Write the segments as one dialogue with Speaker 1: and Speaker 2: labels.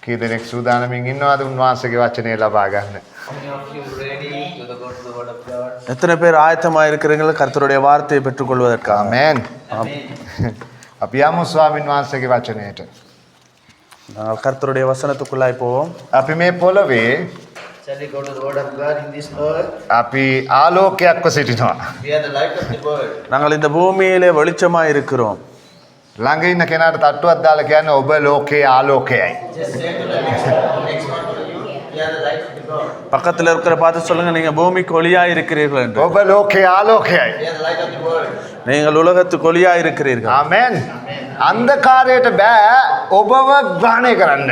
Speaker 1: කී දෙනෙක් සූදානමින් ඉන්නවද උන්වහන්සේගේ වචනේ ලබා ගන්න?
Speaker 2: எத்தனை பேர் ஆயத்தமாக இருக்கிறீர்கள் கர்த்தருடைய வார்த்தையை பெற்றுக்கொள்வதற்காக?
Speaker 1: ආමෙන්. අපි යමු ස්වාමින් වහන්සේගේ වචනයට.
Speaker 2: நாங்கள் கர்த்தருடைய வசனத்துக்குள்ளாய் போவோம்.
Speaker 1: අපි මේ පොළවේ
Speaker 3: Shall we go to the word of God in this earth?
Speaker 1: අපි ආලෝකයක්ව සිටිනවා.
Speaker 3: We are the light of the world.
Speaker 2: நாங்கள் இந்த பூமியிலே வெளிச்சமாக இருக்கிறோம்.
Speaker 1: ළඟ ඉන්න කෙනාට තට්ටුවක් දාලා කියන්නේ ඔබ ලෝකයේ ආලෝකයයි.
Speaker 3: Just say to the next one to you, we are the light of the world.
Speaker 2: பக்கத்தில் இருக்கிற பார்த்து சொல்லுங்க, நீங்க பூமிக்கு ஒளியாக இருக்கிறீர்கள் என்று.
Speaker 1: ඔබ ලෝකයේ ආලෝකයයි.
Speaker 3: We are the light of the world.
Speaker 2: நீங்கள் உலகத்துக்கு ஒளியாக இருக்கிறீர்கள்.
Speaker 1: ආමෙන්. අන්ධකාරයට බෑ ඔබව ග්‍රහණය කරන්න.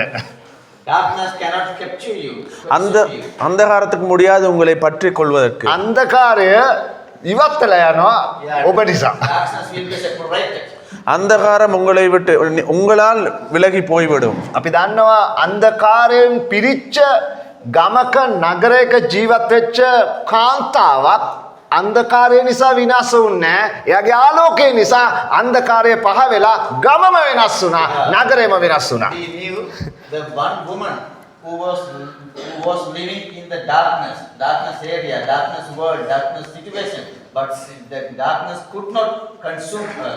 Speaker 3: Darkness cannot capture you.
Speaker 2: அந்த அந்தகாரத்துக்கு முடியாது உங்களை பற்றி கொள்வதற்கு.
Speaker 1: අන්ධකාරය ඉවත් වෙලා යනවා ඔබ නිසා.
Speaker 3: Darkness will be separated.
Speaker 2: அந்தகாரம் உங்களை விட்டு உங்களால் விலகி போய்விடும்.
Speaker 1: අපි දන්නවා අන්ධකාරයෙන් පිරිච්ච ගමක නගරයක ජීවත් වෙච්ච කාන්තාවක් අන්ධකාරය නිසා විනාශ වුණේ නැහැ. එයාගේ ආලෝකය නිසා අන්ධකාරය පහ වෙලා ගමම වෙනස් වුණා, නගරෙම වෙනස් වුණා.
Speaker 3: We knew the one woman who was living in the darkness area, darkness world, darkness situation, but the darkness could not consume her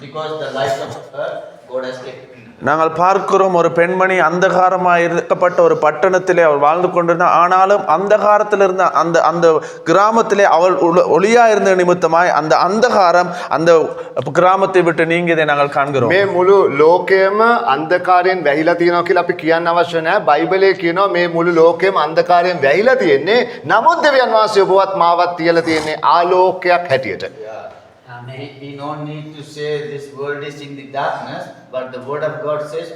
Speaker 3: because the light of her God has kept.
Speaker 2: நாங்கள் பார்க்கிறோம் ஒரு பெண்மணி அந்தகாரமாக இருக்கப்பட்ட ஒரு பட்டணத்திலே அவள் வாழ்ந்து கொண்டிருந்தார். ஆனாலும் அந்தகாரத்தில் இருந்த அந்த அந்த கிராமத்திலே அவள் ஒளியா இருந்த நிமித்தமாய் அந்த அந்தகாரம் அந்த கிராமத்தை விட்டு நீங்கியதை நாங்கள் காண்கிறோம்.
Speaker 1: මේ මුළු ලෝකයම අන්ධකාරයෙන් වැහිලා තියෙනවා කියලා අපි කියන්න අවශ්‍ය නැහැ. බයිබලයේ කියනවා මේ මුළු ලෝකයම අන්ධකාරයෙන් වැහිලා තියෙන්නේ. නමුත් දෙවියන් වහන්සේ ඔබවත් මාවත් තියලා තියෙන්නේ ආලෝකයක් හැටියට.
Speaker 3: We don't need to say this world is in the darkness, but the word of God says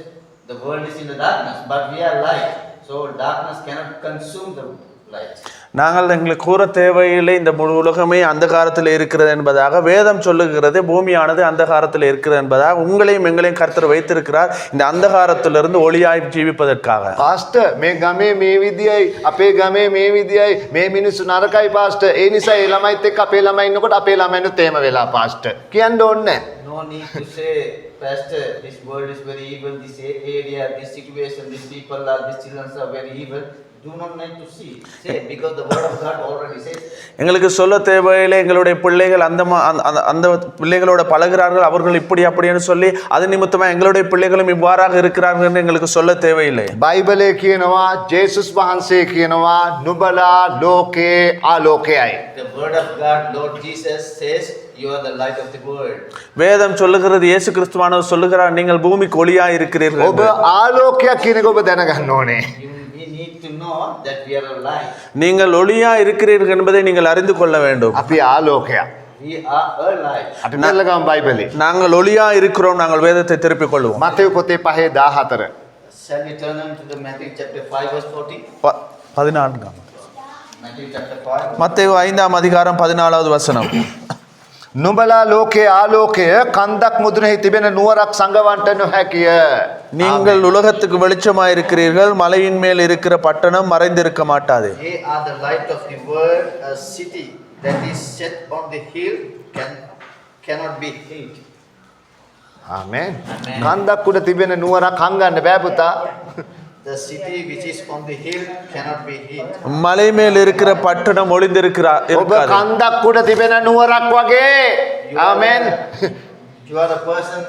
Speaker 3: the world is in the darkness, but we are light, so darkness cannot consume the light.
Speaker 2: நாங்கள் எங்களுக்கு கூற தேவையில்லை இந்த முழு உலகமே அந்தகாரத்தில் இருக்கிறது என்பதாக வேதம் சொல்லுகிறது. பூமியானது அந்தகாரத்தில் இருக்கிறது என்பதாக உங்களையும் எங்களையும் கர்த்தர் வைத்திருக்கிறார் இந்த அந்தகாரத்திலிருந்து ஒளியாய் ஜீவிப்பதற்காக.
Speaker 1: පාස්ටර් මේ ගමේ මේ විදියයි අපේ ගමේ මේ විදියයි මේ මිනිස්සු නරකයි පාස්ටර්. ඒ නිසා ඒ ළමයිත් එක්ක අපේ ළමයි ඉන්නකොට අපේ ළමයිනුත් එහෙම වෙලා පාස්ටර් කියන්න ඕනේ නැහැ.
Speaker 3: No need to say, Pastor, this world is very evil, this area, this situation, these people are, these children are very evil. Do not need to see. Say, because the word of God already says.
Speaker 2: எங்களுக்கு சொல்ல தேவையில்லை எங்களுடைய பிள்ளைகள் அந்த பிள்ளைகளோட பழகிறார்கள், அவர்கள் இப்படி அப்படின்னு சொல்லி அது நிமித்தமாக எங்களுடைய பிள்ளைகளும் இவ்வாறாக இருக்கிறார்கள் என்று எங்களுக்கு சொல்ல தேவையில்லை.
Speaker 1: බයිබලයේ කියනවා ජේසුස් වහන්සේ කියනවා නුඹලා ලෝකේ ආලෝකයයි.
Speaker 3: The word of God, Lord Jesus says, you are the light of the world.
Speaker 2: வேதம் சொல்லுகிறது, இயேசு கிறிஸ்துவானவர் சொல்லுகிறார், நீங்கள் பூமிக்கு ஒளியாய் இருக்கிறீர்கள்.
Speaker 1: ඔබ ආලෝකයක් කියන එක ඔබ දැනගන්න ඕනේ.
Speaker 3: We need to know that we are a light.
Speaker 2: நீங்கள் ஒளியா இருக்கிறீர்கள் என்பதை நீங்கள் அறிந்து கொள்ள வேண்டும்.
Speaker 1: අපි ආලෝකයක්.
Speaker 3: We are a light.
Speaker 1: අපි බලගමු බයිබලේ.
Speaker 2: நாங்கள் ஒளியா இருக்கிறோம். நாங்கள் வேதத்தை திருப்பிக் கொள்வோம்.
Speaker 1: මතෙව් පොතේ 5:14.
Speaker 3: Shall we turn on to the Matthew chapter 5 verse 40?
Speaker 2: 14.
Speaker 3: Matthew chapter 5.
Speaker 2: மத்தேயு 5ஆம் அதிகாரம் 14வது வசனம்.
Speaker 1: නුඹලා ලෝකේ ආලෝකය කන්දක් මුදුනේ තිබෙන නුවරක් සංගවන්ට නොහැකිය.
Speaker 2: நீங்கள் உலகத்துக்கு வெளிச்சமாய் இருக்கிறீர்கள், மலையின் மேல் இருக்கிற பட்டணம் மறைந்திருக்க மாட்டாது.
Speaker 3: Ye are the light of the world, a city that is set on the hill cannot be hid.
Speaker 1: ආමෙන්. කන්දක් උඩ තිබෙන නුවරක් හංගන්න බෑ පුතා.
Speaker 3: The city which is on the hill cannot be hid.
Speaker 2: மலை மேல் இருக்கிற பட்டணம் ஒளிந்திருக்கிறார்.
Speaker 1: ඔබ කන්දක් උඩ තිබෙන නුවරක් වගේ. ආමෙන්.
Speaker 3: You are a person,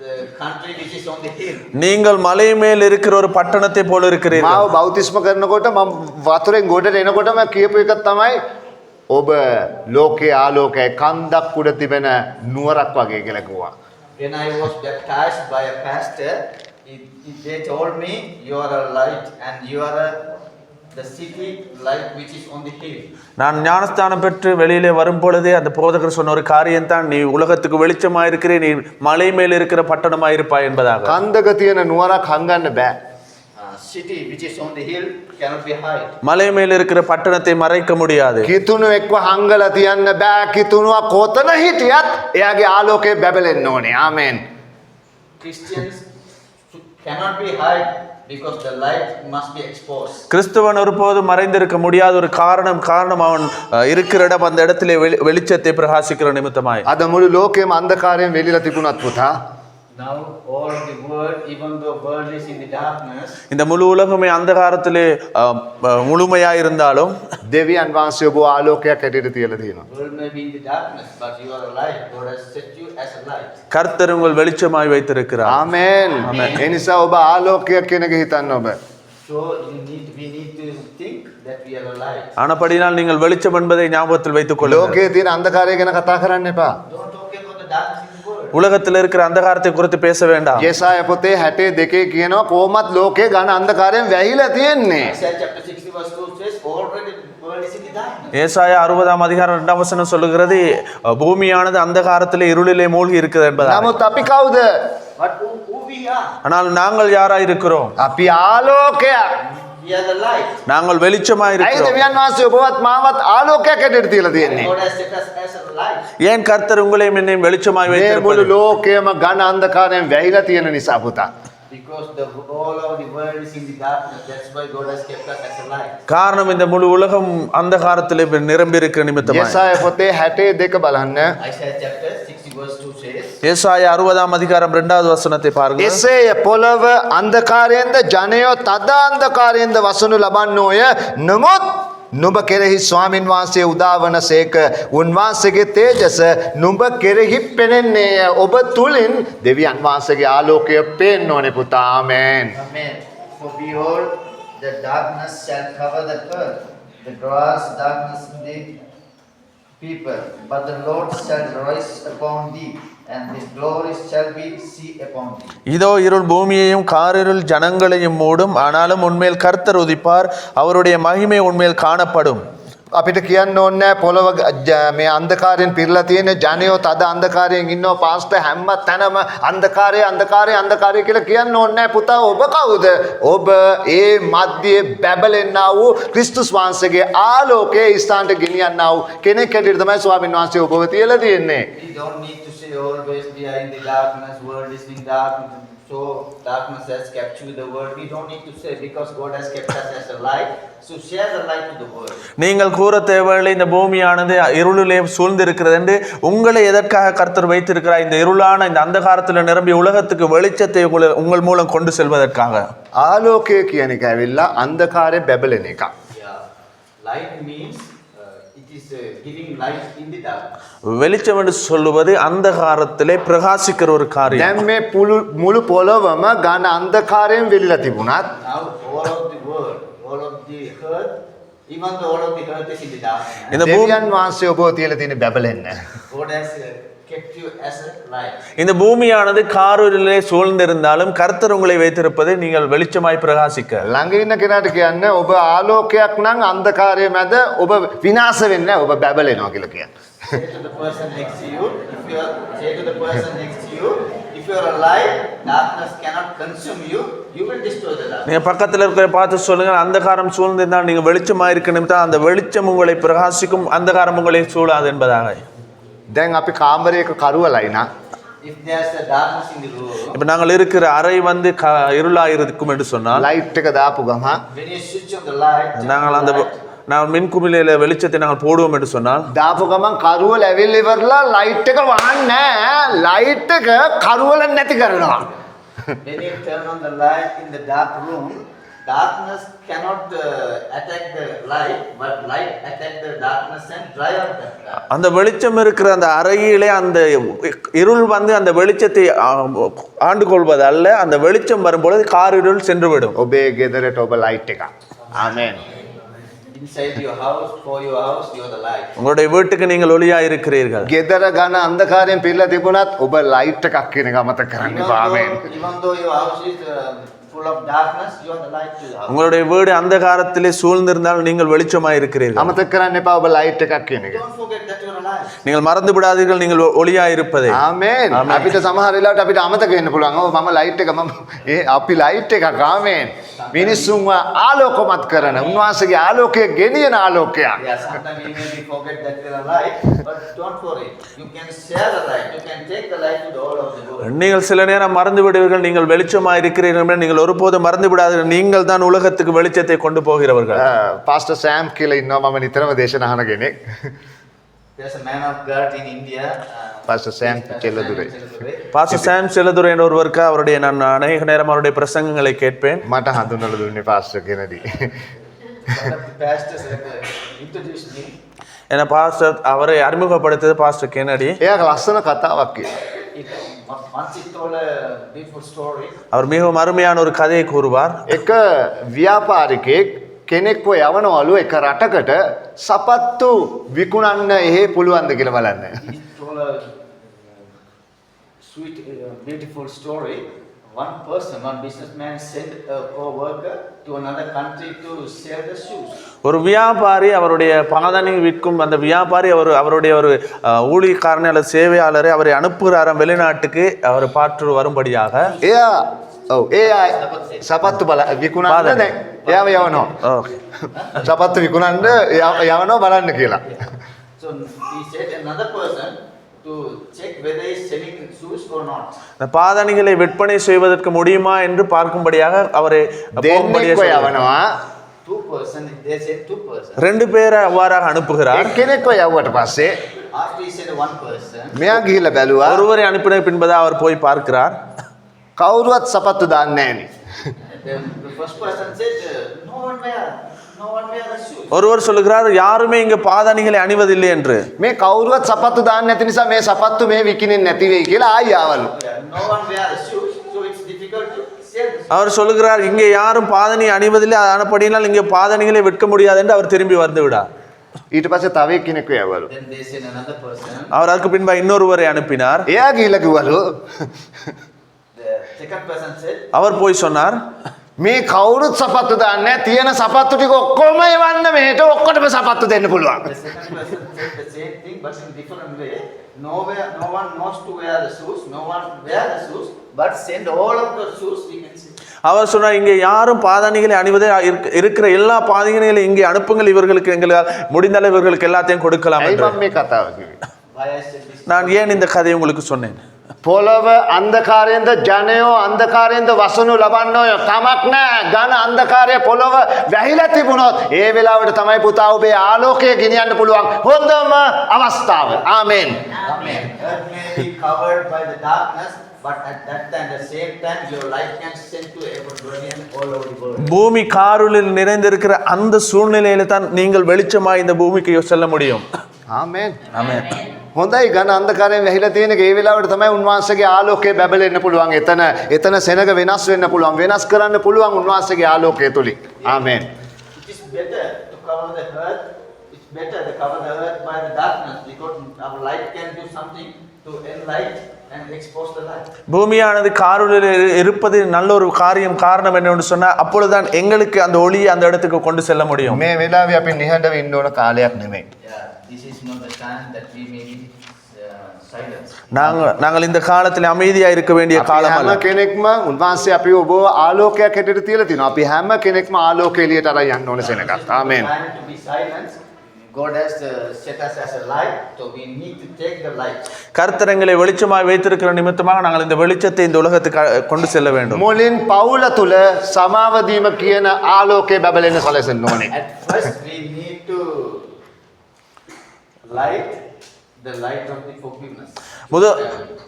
Speaker 3: the country which is on the hill.
Speaker 2: நீங்கள் மலை மேல் இருக்கிற ஒரு பட்டணத்தை போல இருக்கிறீர்கள்.
Speaker 1: මාව බෞතිස්ම කරනකොට මම වතුරෙන් ගොඩට එනකොටම කියපු එක තමයි ඔබ ලෝකේ ආලෝකය කන්දක් උඩ තිබෙන නුවරක් වගේ කියලා කිව්වා.
Speaker 3: When I was baptized by a pastor, they told me you are a light and you are the city light which is on the hill.
Speaker 2: நான் ஞானஸ்தானம் பெற்று வெளியிலே வரும் பொழுதே அந்த போதகர் சொன்ன ஒரு காரியம் தான், நீ உலகத்துக்கு வெளிச்சமாக இருக்கிறே, நீ மலை மேல் இருக்கிற பட்டணமாக இருப்பாய் என்பதாக.
Speaker 1: කන්දක තියෙන නුවරක් හංගන්න බෑ.
Speaker 3: City which is on the hill cannot be hid.
Speaker 2: மலை மேல் இருக்கிற பட்டணத்தை மறைக்க முடியாது.
Speaker 1: කිතුණු එක්ව හංගලා තියන්න බෑ. කිතුණුව කොතන හිටියත් එයාගේ ආලෝකය බැබලෙන්න ඕනේ. ආමෙන්.
Speaker 3: Christians cannot be hid because the light must be exposed.
Speaker 2: கிறிஸ்துவன் ஒருபோதும் மறைந்திருக்க முடியாத ஒரு காரணம் அவன் இருக்கிற இடம் அந்த இடத்திலே வெளிச்சத்தை பிரகாசிக்கிற நிமித்தமாய்.
Speaker 1: අද මුළු ලෝකෙම අන්ධකාරයෙන් වෙලිලා තිබුණත් පුතා,
Speaker 3: Now all the world, even though world is in the darkness,
Speaker 2: இந்த முழு உலகமே அந்தகாரத்திலே முழுமையாக இருந்தாலும்
Speaker 1: දෙවියන් වහන්සේ ඔබ ආලෝකයක් හැටියට තියලා තියෙනවා.
Speaker 3: world may be in the darkness, but you are a light. God has set you as a light.
Speaker 2: கர்த்தர் உங்கள் வெளிச்சமாய் வைத்திருக்கிறார்.
Speaker 1: ආමේන්. ඒ නිසා ඔබ ආලෝකයක් කියන එක හිතන්න ඔබ.
Speaker 3: So we need to think that we are a light.
Speaker 2: ஆனபடினால் நீங்கள் வெளிச்சம் என்பதை ஞாபகத்தில் வைத்துக் கொள்ளுங்கள்.
Speaker 1: ලෝකයේ තියෙන අන්ධකාරය ගැන කතා කරන්න එපා.
Speaker 3: Don't talk about the darkness in the world.
Speaker 2: உலகத்தில் இருக்கிற அந்தகாரத்தை குறித்து பேச வேண்டாம்.
Speaker 1: යෙසාය පොතේ 62 කියනවා කොහොමත් ලෝකේ ඝන අන්ධකාරයෙන් වැහිලා තියෙන්නේ.
Speaker 3: Isaiah chapter 60 verse 2 says already the world is in the darkness.
Speaker 2: ஏசாயா 60ஆம் அதிகாரம் 2ஆம் வசனம் சொல்லுகிறது பூமியானது அந்தகாரத்திலே இருளிலே மூழ்கி இருக்கிறது என்பதாக.
Speaker 1: නමුත් අපි කවුද?
Speaker 3: But who we are?
Speaker 2: ஆனால் நாங்கள் யாராய் இருக்கிறோம்?
Speaker 1: අපි ආලෝකයක්.
Speaker 3: We are the light.
Speaker 2: நாங்கள் வெளிச்சமாய்
Speaker 1: ඇයි
Speaker 2: இருக்கிறோம்.
Speaker 1: දෙවියන් වහන්සේ ඔබවත් මාවත් ආලෝකයක් හැටියට තියලා තියෙන්නේ?
Speaker 3: God has set us as a light.
Speaker 2: ஏன் கர்த்தர் உங்களையும் என்னையும் வெளிச்சமாய்
Speaker 1: මේ
Speaker 2: வைத்திருப்பது?
Speaker 1: මුළු ලෝකයම ඝන අන්ධකාරයෙන් වැහිලා තියෙන නිසා පුතා.
Speaker 3: Because all of the world is in the darkness. That's why God has kept us as a light.
Speaker 2: காரணம் இந்த முழு உலகம் அந்தகாரத்திலே நிரம்பி இருக்கிற நிமித்தமாய்.
Speaker 1: යෙසාය පොතේ 62 බලන්න.
Speaker 3: Isaiah chapter 60 verse 2 says,
Speaker 2: ஏசாயா 60ஆம் அதிகாரம் 2வது வசனத்தை பாருங்கள்.
Speaker 1: එසේය පොළව අන්ධකාරයෙන්ද ජනයෝ තද අන්ධකාරයෙන්ද වසනු ලබන්නෝය. නමුත් නුඹ කෙරෙහි ස්වාමින් වහන්සේ උදාවන සේක උන්වහන්සේගේ තේජස නුඹ කෙරෙහි පෙනෙන්නේය. ඔබ තුලින් දෙවියන් වහන්සේගේ ආලෝකය පේන්න ඕනේ පුතා. ආමේන්.
Speaker 3: Amen. For behold, the darkness shall cover the earth, the gross darkness the people. But the Lord shall rise upon thee, and his glory shall be seen upon thee.
Speaker 2: இதோ இருள் பூமியையும் காரிருள் ஜனங்களையும் மூடும், ஆனாலும் உன்மேல் கர்த்தர் உதிப்பார், அவருடைய மகிமை உன்மேல் காணப்படும்.
Speaker 1: අපිට කියන්න ඕනේ පොළව මේ අන්ධකාරයෙන් පිරලා තියෙන ජනයෝ තද අන්ධකාරයෙන් ඉන්නවා පාස්ටර් හැම තැනම අන්ධකාරය අන්ධකාරය අන්ධකාරය කියලා කියන්න ඕනේ පුතා. ඔබ කවුද? ඔබ ඒ මැදියේ බැබලෙන්නා වූ ක්‍රිස්තුස් වහන්සේගේ ආලෝකයේ ස්ථානට ගෙනියන්නා වූ කෙනෙක් හැටියට තමයි ස්වාමීන් වහන්සේ ඔබව තියලා තියෙන්නේ.
Speaker 3: We don't need to say always we are in the darkness, world is in darkness, so darkness has captured the world. We don't need to say because God has kept us as a light. So share the light to the world.
Speaker 2: நீங்கள் கூற தேவையில்லை இந்த பூமியானது இருளிலே சூழ்ந்திருக்கிறது என்று. உங்களை எதற்காக கர்த்தர் வைத்திருக்கிறார்? இந்த இருளான இந்த அந்தகாரத்தில் நிரம்பிய உலகத்துக்கு வெளிச்சத்தை உங்கள் மூலம் கொண்டு செல்வதற்காக.
Speaker 1: ආලෝකය කියන එක ඇවිල්ලා අන්ධකාරය බැබලෙන එක.
Speaker 3: Yeah. Light means it is giving light in the darkness.
Speaker 2: வெளிச்சம் என்று சொல்லுவது அந்தகாரத்திலே பிரகாசிக்கிற ஒரு காரியம்.
Speaker 1: දැන් මේ මුළු පොළවම ඝන අන්ධකාරයෙන් වෙලිලා තිබුණත්
Speaker 3: Now all of the world, all of the earth, even though all of the earth is in the darkness,
Speaker 2: இந்த பூமி
Speaker 1: දෙවියන් වහන්සේ ඔබව තියලා තියෙන බැබලෙන්න.
Speaker 3: God has kept you as a light.
Speaker 2: இந்த பூமியானது காரிருளிலே சூழ்ந்திருந்தாலும் கர்த்தர் உங்களை வைத்திருப்பதை நீங்கள் வெளிச்சமாய் பிரகாசிக்க.
Speaker 1: ළඟ ඉන්න කෙනාට කියන්න ඔබ ආලෝකයක් නම් අන්ධකාරය මැද ඔබ විනාශ වෙන්නේ නැහැ. ඔබ බැබලෙනවා කියලා කියන්න.
Speaker 3: Say to the person next to you, say to the person next to you, if you are a light, darkness cannot consume you, you will destroy the darkness.
Speaker 2: நீங்க பக்கத்தில் இருக்கிற பார்த்து சொல்லுங்க, அந்தகாரம் சூழ்ந்திருந்தால் நீங்க வெளிச்சமாய் இருக்கணும் தான் அந்த வெளிச்சம் உங்களை பிரகாசிக்கும், அந்தகாரம் உங்களை சூழாது என்பதாக.
Speaker 1: දැන් අපි කාමරයක කරුවලයි නා
Speaker 3: If there's a darkness in the room,
Speaker 2: இப்ப நாங்கள் இருக்கிற அறை வந்து இருளா இருக்கும் என்று சொன்னால்
Speaker 1: ලයිට් එක දාපු ගම
Speaker 3: when you switch on the light,
Speaker 2: நாங்கள் அந்த நான் மின்குமிழில வெளிச்சத்தை நாங்கள் போடுவோம் என்று சொன்னால்
Speaker 1: දාපු ගමන් කරුවල ඇවිල්ලා ඉවරලා ලයිට් එක වහන්නේ ලයිට් එක කරුවල නැති කරනවා.
Speaker 3: when you turn on the light in the dark room, darkness cannot attack the light, but light attack the darkness and drive out the darkness.
Speaker 2: அந்த வெளிச்சம் இருக்கிற அந்த அறையிலே அந்த இருள் வந்து அந்த வெளிச்சத்தை ஆண்டு கொள்வது அல்ல, அந்த வெளிச்சம் வரும்பொழுது காரிருள் சென்று விடும்.
Speaker 1: ඔබේ ගෙදරට ඔබ ලයිට් එක. ආමෙන්.
Speaker 3: Inside your house, for your house, you are the light.
Speaker 2: உங்களுடைய வீட்டுக்கு நீங்கள் ஒளியா இருக்கிறீர்கள்.
Speaker 1: ගෙදර ගන්න අන්ධකාරයෙන් පිරලා තිබුණත් ඔබ ලයිට් එකක් කියන එක අමතක කරන්න එපා. ආමෙන්.
Speaker 3: Even though your house is full of darkness, you are the light to the house.
Speaker 2: உங்களுடைய வீடு அந்தகாரத்திலே சூழ்ந்திருந்தால் நீங்கள் வெளிச்சமாய் இருக்கிறீர்கள்.
Speaker 1: අමතක කරන්න එපා ඔබ ලයිට් එකක් කියන එක.
Speaker 3: Don't forget that you are a light.
Speaker 2: நீங்கள் மறந்து விடாதீர்கள் நீங்கள் ஒளியா இருப்பதை.
Speaker 1: ආමෙන්. අපිට සමහර වෙලාවට අපිට අමතක වෙන්න පුළුවන්. ඔව් මම ලයිට් එක අපි ලයිට් එකක්. ආමෙන්. මිනිස්සුන්ව ආලෝකමත් කරන උන්වහන්සේගේ ආලෝකය ගෙනියන ආලෝකයක්.
Speaker 3: Yeah, sometimes you may forget that you are a light, but don't worry. You can share the light. You can take the light to the all of the world.
Speaker 2: நீங்கள் சில நேரம் மறந்து விடுவீர்கள், நீங்கள் வெளிச்சமாய் இருக்கிறீர்கள். நீங்கள் ஒருபோதும் மறந்து விடாதீர்கள், நீங்கள் தான் உலகத்துக்கு வெளிச்சத்தை கொண்டு போகிறவர்கள்.
Speaker 1: පාස්ටර් සෑම් කියලා ඉන්නවා මම නිතරම දේශනා අහන කෙනෙක්.
Speaker 3: There's a man of God in India.
Speaker 1: Pastor Sam Chelladurai.
Speaker 2: Pastor Sam Chelladurai என்ற ஒருவருக்கு அவருடைய நான் அநேக நேரம் அவருடைய பிரசங்கங்களை கேட்பேன்.
Speaker 1: මට හඳුන්වලා දුන්නේ pastor Kennedy.
Speaker 3: One of the pastors introduced me.
Speaker 2: ஏன்னா பாஸ்டர் அவரை அறிமுகப்படுத்தியது பாஸ்டர் கென்னடி.
Speaker 1: එයා ලස්සන කතාවක් කිව්වා.
Speaker 3: Once he told a beautiful story.
Speaker 2: அவர் மிகவும் அருமையான ஒரு கதையை கூறுவார்.
Speaker 1: එක ව්‍යාපාරිකයෙක් කෙනෙක්ව යවනවලු එක රටකට සපත්තු විකුණන්න එහෙ පුළුවන්ද කියලා බලන්න.
Speaker 3: He told a sweet, beautiful story. One person, one businessman sent a co-worker to another country to sell the shoes.
Speaker 2: ஒரு வியாபாரி அவருடைய பாதனை விற்கும் அந்த வியாபாரி அவருடைய ஒரு ஊழியக்காரனை அல்லது சேவையாளரை அவரை அனுப்புகிறாராம் வெளிநாட்டுக்கு அவர் பாற்று வரும்படியாக.
Speaker 1: එයා ඔව් එයා සපත්තු විකුණන්න දැන් එයාව යවනවා.
Speaker 2: ஓகே.
Speaker 1: සපත්තු විකුණන්න යවනවා බලන්න කියලා.
Speaker 3: So he said another person to check whether he is selling shoes or not.
Speaker 2: அந்த பாதணிகளை விற்பனை செய்வதற்கு முடியுமா என்று பார்க்கும்படியாக அவரை
Speaker 1: දෙන්නෙක්ව යවනවා.
Speaker 3: Two person, they said two person.
Speaker 2: ரெண்டு பேரை அவ்வாறாக அனுப்புகிறார்.
Speaker 1: එක්කෙනෙක්ව යවුවට පස්සේ
Speaker 3: After he said one person,
Speaker 1: මෙයා ගිහිල්ලා බැලුවා
Speaker 2: ஒருவரை அனுப்பின பின்பதாக அவர் போய் பார்க்கிறார்.
Speaker 1: කවුරුවත් සපත්තු දාන්නේ නැහැ නේ.
Speaker 3: the first person said, no one wear the shoes.
Speaker 2: ஒருவர் சொல்லுகிறார் யாருமே இங்க பாதணிகளை அணிவதில்லை என்று.
Speaker 1: මේ කවුරුවත් සපත්තු දාන්නේ නැති නිසා මේ සපත්තු මේ විකිණෙන්නේ නැති වෙයි කියලා ආයි ආවලු.
Speaker 3: No one wear the shoes, so it's difficult to sell the shoes.
Speaker 2: அவர் சொல்லுகிறார் இங்கே யாரும் பாதணி அணிவதில்லை அதன்படியினால் இங்கே பாதணிகளை விற்க முடியாது என்று அவர் திரும்பி வந்து விடார்.
Speaker 1: ඊට පස්සේ තව එක්කෙනෙක්ව යවලු.
Speaker 3: Then they sent another person.
Speaker 2: அவர் அதுக்கு பின்பு இன்னொருவரை அனுப்பினார்.
Speaker 1: එයා ගිහිල්ලා කිව්වලු
Speaker 3: The second person said,
Speaker 2: அவர் போய் சொன்னார்
Speaker 1: මේ කවුරුත් සපත්තු දාන්නේ නැහැ තියෙන සපත්තු ටික ඔක්කොම එවන්න මෙහෙට ඔක්කොටම සපත්තු දෙන්න පුළුවන්.
Speaker 3: the second person said the same thing but in different way. No one wants to wear the shoes, no one wear the shoes, but send all of the shoes we can see.
Speaker 2: அவர் சொன்னார் இங்கே யாரும் பாதணிகளை அணிவதே இருக்கிற எல்லா பாதணிகளையும் இங்கே அனுப்புங்கள் இவர்களுக்கு எங்களால் முடிந்தால் இவர்களுக்கு எல்லாத்தையும் கொடுக்கலாம்
Speaker 1: ඇයි
Speaker 2: என்று.
Speaker 1: මම මේ කතාව කිව්වේ?
Speaker 3: Why I said this?
Speaker 2: நான் ஏன் இந்த கதையை உங்களுக்கு சொன்னேன்?
Speaker 1: පොළව අන්ධකාරයෙන්ද ජනයෝ අන්ධකාරයෙන්ද වසනු ලබන්නෝ කමක් නැහැ. ඝන අන්ධකාරයේ පොළව වැහිලා තිබුණොත් ඒ වෙලාවට තමයි පුතා ඔබේ ආලෝකය ගෙනියන්න පුළුවන් හොඳම අවස්ථාව. ආමෙන්.
Speaker 3: Amen. Earth may be covered by the darkness, but at that time, the same time, your light can send to everybody and all over the world.
Speaker 2: பூமி காருளில் நிறைந்திருக்கிற அந்த சூழ்நிலையில தான் நீங்கள் வெளிச்சமாய் இந்த பூமிக்கு செல்ல முடியும்.
Speaker 1: ආමෙන්.
Speaker 2: ஆமென்.
Speaker 1: හොඳයි ඝන අන්ධකාරයෙන් වැහිලා තියෙන ඒ වෙලාවට තමයි උන්වහන්සේගේ ආලෝකය බැබලෙන්න පුළුවන්. එතන සෙනග වෙනස් වෙන්න පුළුවන්. වෙනස් කරන්න පුළුවන් උන්වහන්සේගේ ආලෝකය තුලින්. ආමෙන්.
Speaker 3: It is better to cover the earth. It's better to cover the earth by the darkness because our light can do something to enlighten and expose the light.
Speaker 2: பூமியானது காருளில் இருப்பது நல்ல ஒரு காரணம் என்னன்னு சொன்னா அப்பொழுதுதான் எங்களுக்கு அந்த ஒளியை அந்த இடத்துக்கு கொண்டு செல்ல முடியும்.
Speaker 1: මේ වෙලාවේ අපි නිහඬව ඉන්න ඕන කාලයක් නෙමෙයි.
Speaker 3: Yeah, this is not the time that we may be silent.
Speaker 2: நாங்கள் இந்த காலத்தில் அமைதியா இருக்க வேண்டிய
Speaker 1: අපි
Speaker 2: காலம்
Speaker 1: හැම
Speaker 2: அல்ல.
Speaker 1: කෙනෙක්ම උන්වහන්සේ අපි ඔබ ආලෝකයක් හැටියට තියලා තිනවා. අපි හැම කෙනෙක්ම ආලෝකය එළියට අරන් යන්න ඕන සෙනගක්. ආමෙන්.
Speaker 3: Time to be silent. God has set us as a light, so we need to take the light.
Speaker 2: கர்த்தரங்களை வெளிச்சமாய் வைத்திருக்கிற நிமித்தமாக நாங்கள் இந்த வெளிச்சத்தை இந்த உலகத்துக்கு கொண்டு செல்ல வேண்டும்.
Speaker 1: මුලින් පවුල තුල සමාව දීම කියන ආලෝකය බබලෙන්න සැලසෙන්න ඕනේ.
Speaker 3: At first, we need to light the light of the forgiveness.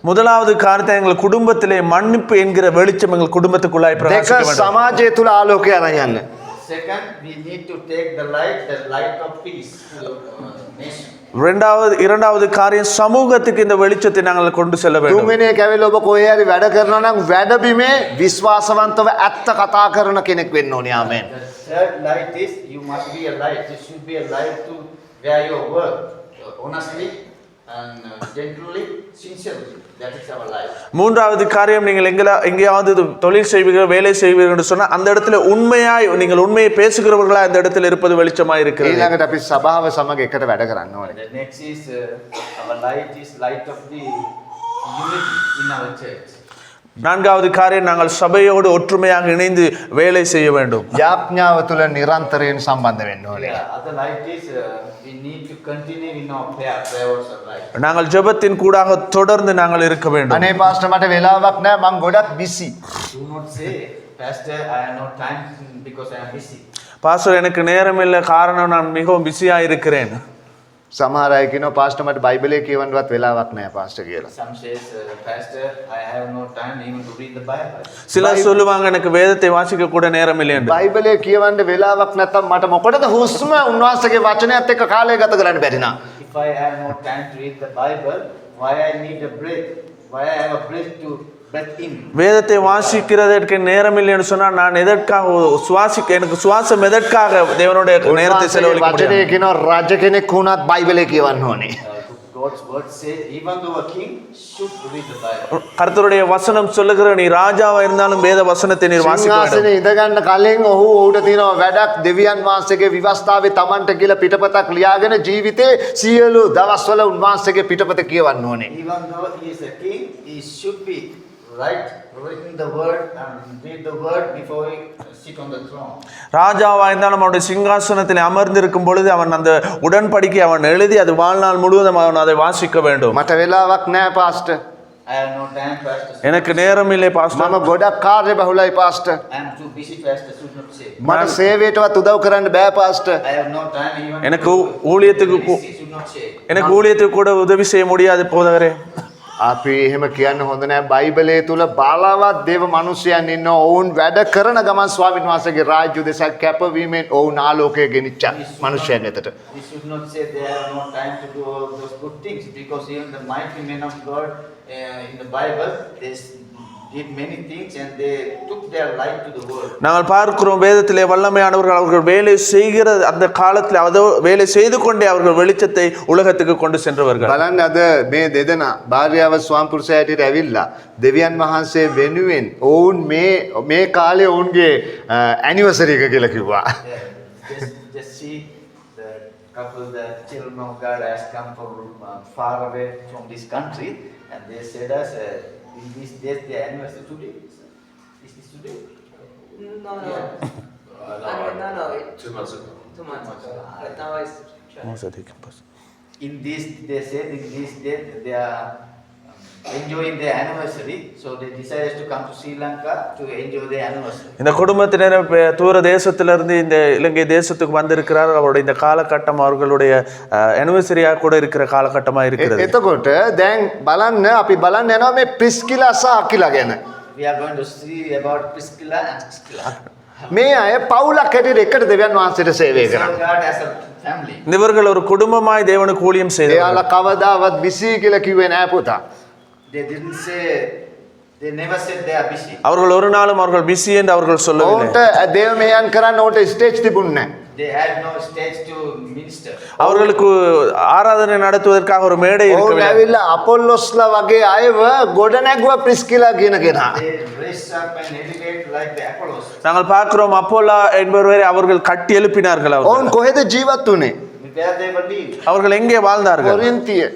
Speaker 2: முதலாவது காரியத்தை எங்கள் குடும்பத்திலே மன்னிப்பு என்கிற வெளிச்சம் எங்கள் குடும்பத்துக்குள்ளாய்
Speaker 1: දෙක
Speaker 2: பிரகாசிக்க வேண்டும்.
Speaker 1: සමාජය තුල ආලෝකය අරන් යන්න.
Speaker 3: Second, we need to take the light of peace to the nation.
Speaker 2: இரண்டாவது காரியம் சமூகத்துக்கு இந்த வெளிச்சத்தை நாங்கள் கொண்டு செல்ல வேண்டும்.
Speaker 1: තුන්වෙනි එක ඇවිල්ලා ඔබ කොහේ හරි වැඩ කරනවා නම් වැඩබිමේ විශ්වාසවන්තව ඇත්ත කතා කරන කෙනෙක් වෙන්න ඕනේ. ආමෙන්.
Speaker 3: The third light is you must be a light. You should be a light to where your work honestly and gently, sincerely. That is our life.
Speaker 2: மூன்றாவது காரியம் நீங்கள் எங்கேயாவது தொழில் செய்வீர்கள் வேலை செய்வீர்கள் என்று சொன்னால் அந்த இடத்துல உண்மையாய் நீங்கள் உண்மையை பேசுகிறவர்களா அந்த இடத்துல இருப்பது வெளிச்சமாய் இருக்கிறது.
Speaker 1: ඊළඟට අපි සභාව සමග එකට වැඩ කරන්න ඕනේ.
Speaker 3: The next is our light is light of the unity in our church.
Speaker 2: நான்காவது காரியம் நாங்கள் சபையோடு ஒற்றுமையாக இணைந்து வேலை செய்ய வேண்டும்.
Speaker 1: යාඥාව තුල නිරන්තරයෙන් සම්බන්ධ වෙන්න ඕනේ.
Speaker 3: Other light is we need to continue in our prayers of life.
Speaker 2: நாங்கள் ஜெபத்தின் கூடாக தொடர்ந்து நாங்கள் இருக்க வேண்டும்.
Speaker 1: අනේ පාස්ටර් මට වෙලාවක් නැහැ මං ගොඩක් busy.
Speaker 3: Do not say, Pastor, I have no time because I am busy.
Speaker 2: Pastor எனக்கு நேரம் இல்லை காரணம் நான் மிகவும் பிஸியா இருக்கிறேன்.
Speaker 1: සමහර අය කියනවා පාස්ටර් මට බයිබලේ කියවන්නවත් වෙලාවක් නැහැ පාස්ටර් කියලා.
Speaker 3: Some says, Pastor, I have no time even to read the Bible.
Speaker 2: சிலர் சொல்லுவாங்க எனக்கு வேதத்தை வாசிக்க கூட நேரம் இல்லை என்று.
Speaker 1: බයිබලේ කියවන්න වෙලාවක් නැත්තම් මට මොකටද හුස්ම උන්වහන්සේගේ වචනයත් එක්ක කාලය ගත කරන්න බැරි නා.
Speaker 3: If I have no time to read the Bible, why I need a breath? Why I have a breath to breathe in?
Speaker 2: வேதத்தை வாசிக்கிறதற்கு நேரம் இல்லை என்று சொன்னால் நான் எதற்காக எனக்கு சுவாசம் எதற்காக தேவனுடைய நேரத்தை செலவழிக்க
Speaker 1: වචනේ
Speaker 2: முடியும்?
Speaker 1: කියනවා රජ කෙනෙක් වුණත් බයිබලේ කියවන්න ඕනේ.
Speaker 3: God's word says, even though a king should read the Bible.
Speaker 2: கர்த்தருடைய வசனம் சொல்லுகிற நீ ராஜாவா இருந்தாலும் வேத வசனத்தை நீர் வாசிக்க வேண்டும்.
Speaker 1: සිංහාසනේ ඉඳගන්න කලින් ඔහුට තියෙනවා වැඩක් දෙවියන් වහන්සේගේ විවස්ථාවේ Tamanට කියලා පිටපතක් ලියාගෙන ජීවිතේ සියලු දවස්වල උන්වහන්සේගේ පිටපත කියවන්න ඕනේ.
Speaker 3: Even though he is a king, he should be writing the word and read the word before he sit on the throne.
Speaker 2: ராஜாவா இருந்தாலும் அவனுடைய சிங்காசனத்தில் அமர்ந்திருக்கும் பொழுது அவன் அந்த உடன்படிக்கை அவன் எழுதி அது வாழ்நாள் முழுவதும் அவன் அதை வாசிக்க வேண்டும்.
Speaker 1: මට වෙලාවක් නැහැ pastor.
Speaker 3: I have no time, Pastor.
Speaker 2: எனக்கு நேரம் இல்லை பாஸ்டர்.
Speaker 1: මම ගොඩක් කාර්ය බහුලයි pastor.
Speaker 3: I am too busy, Pastor, should not say.
Speaker 1: මට සේවයටවත් උදව් කරන්න බෑ pastor.
Speaker 3: I have no time even
Speaker 2: எனக்கு
Speaker 3: to
Speaker 2: ஊழியத்துக்கு
Speaker 3: should not say.
Speaker 2: எனக்கு ஊழியத்துக்கு கூட உதவி செய்ய முடியாது போதகரே.
Speaker 1: අපි එහෙම කියන්න හොඳ නෑ. බයිබලයේ තුල බාලවත් දේව මිනිසයන් ඉන්න ඔවුන් වැඩ කරන ගමන් ස්වාමීන් වහන්සේගේ රාජ්‍ය දෙසක් කැපවීමෙන් ඔවුන් ආලෝකය ගෙනිච්ච මිනිසයන් වෙතට.
Speaker 3: We should not say they have no time to do all those good things, because even the mighty men of God in the Bible, they did many things and they took their life to the world.
Speaker 2: நாங்கள் பார்க்கிறோம் வேதத்திலே வல்லமையானவர்கள் அவர்கள் வேலை செய்கிற அந்த காலத்தில் அதோ வேலை செய்து கொண்டே அவர்கள் வெளிச்சத்தை உலகத்துக்கு கொண்டு சென்றவர்கள்.
Speaker 1: බලන්න අද මේ දෙදෙනා භාර්යාව ස්වාම පුරුෂයා හැටියට ඇවිල්ලා දෙවියන් වහන්සේ වෙනුවෙන් ඔවුන් මේ කාලේ ඔවුන්ගේ ඇනිවර්සරි එක කියලා කිව්වා.
Speaker 3: Just see the couple, the children of God has come from far away from this country, and they said us in these days the anniversary today. Is this today?
Speaker 4: No. No. 2 months ago. 2 months ago. But now it's
Speaker 3: In this, they said in this day they are enjoying their anniversary, so they decided to come to Sri Lanka to enjoy their anniversary.
Speaker 2: இந்த குடும்பத்தினர் தூர தேசத்திலிருந்து இந்த இலங்கை தேசத்துக்கு வந்திருக்கிறார். அவருடைய இந்த காலகட்டம் அவர்களுடைய anniversary-யா கூட இருக்கிற காலகட்டமா இருக்கிறது.
Speaker 1: එතකොට දැන් බලන්න අපි බලන්න යනවා මේ ප්‍රිස්කිලා සහ අකිලා ගැන.
Speaker 3: We are going to see about Priscilla and Aquila.
Speaker 1: මේ අය පවුලක් හැටියට එකට දෙවියන් වහන්සේට සේවය
Speaker 3: They
Speaker 1: කරා.
Speaker 3: serve God as a family.
Speaker 2: இவர்கள் ஒரு குடும்பமாய் தேவனுக்கு ஊழியம் செய்தார்கள்.
Speaker 1: එයාලා කවදාවත් බිසී කියලා කිව්වේ නෑ පුතා.
Speaker 3: They didn't say, they never said they are busy.
Speaker 2: அவர்கள் ஒரு நாளும் அவர்கள் பிஸி என்று அவர்கள் சொல்லவில்லை.
Speaker 1: ඔවුන්ට දේව මෙයන් කරන්න ඔවුන්ට ස්ටේජ් තිබුණේ නෑ.
Speaker 3: They had no stage to minister.
Speaker 2: அவர்களுக்கு ஆராதனை நடத்துவதற்காக ஒரு மேடை
Speaker 1: ඔවුන්
Speaker 2: இருக்கவில்லை.
Speaker 1: ඇවිල්ලා අපොල්ලොස්ලා වගේ අයව ගොඩනැගුවා ප්‍රිස්කිලා කියන කෙනා.
Speaker 3: They raised up and elevated like the Apollos.
Speaker 2: நாங்கள் பார்க்கிறோம் அப்போலா என்பவரை அவர்கள் கட்டி எழுப்பினார்கள்.
Speaker 1: ඔවුන්
Speaker 2: அவர்கள்
Speaker 1: කොහෙද ජීවත් වුනේ?
Speaker 3: Where they were lived.
Speaker 2: அவர்கள் எங்கே வாழ்ந்தார்கள்?
Speaker 1: කොරින්තිය.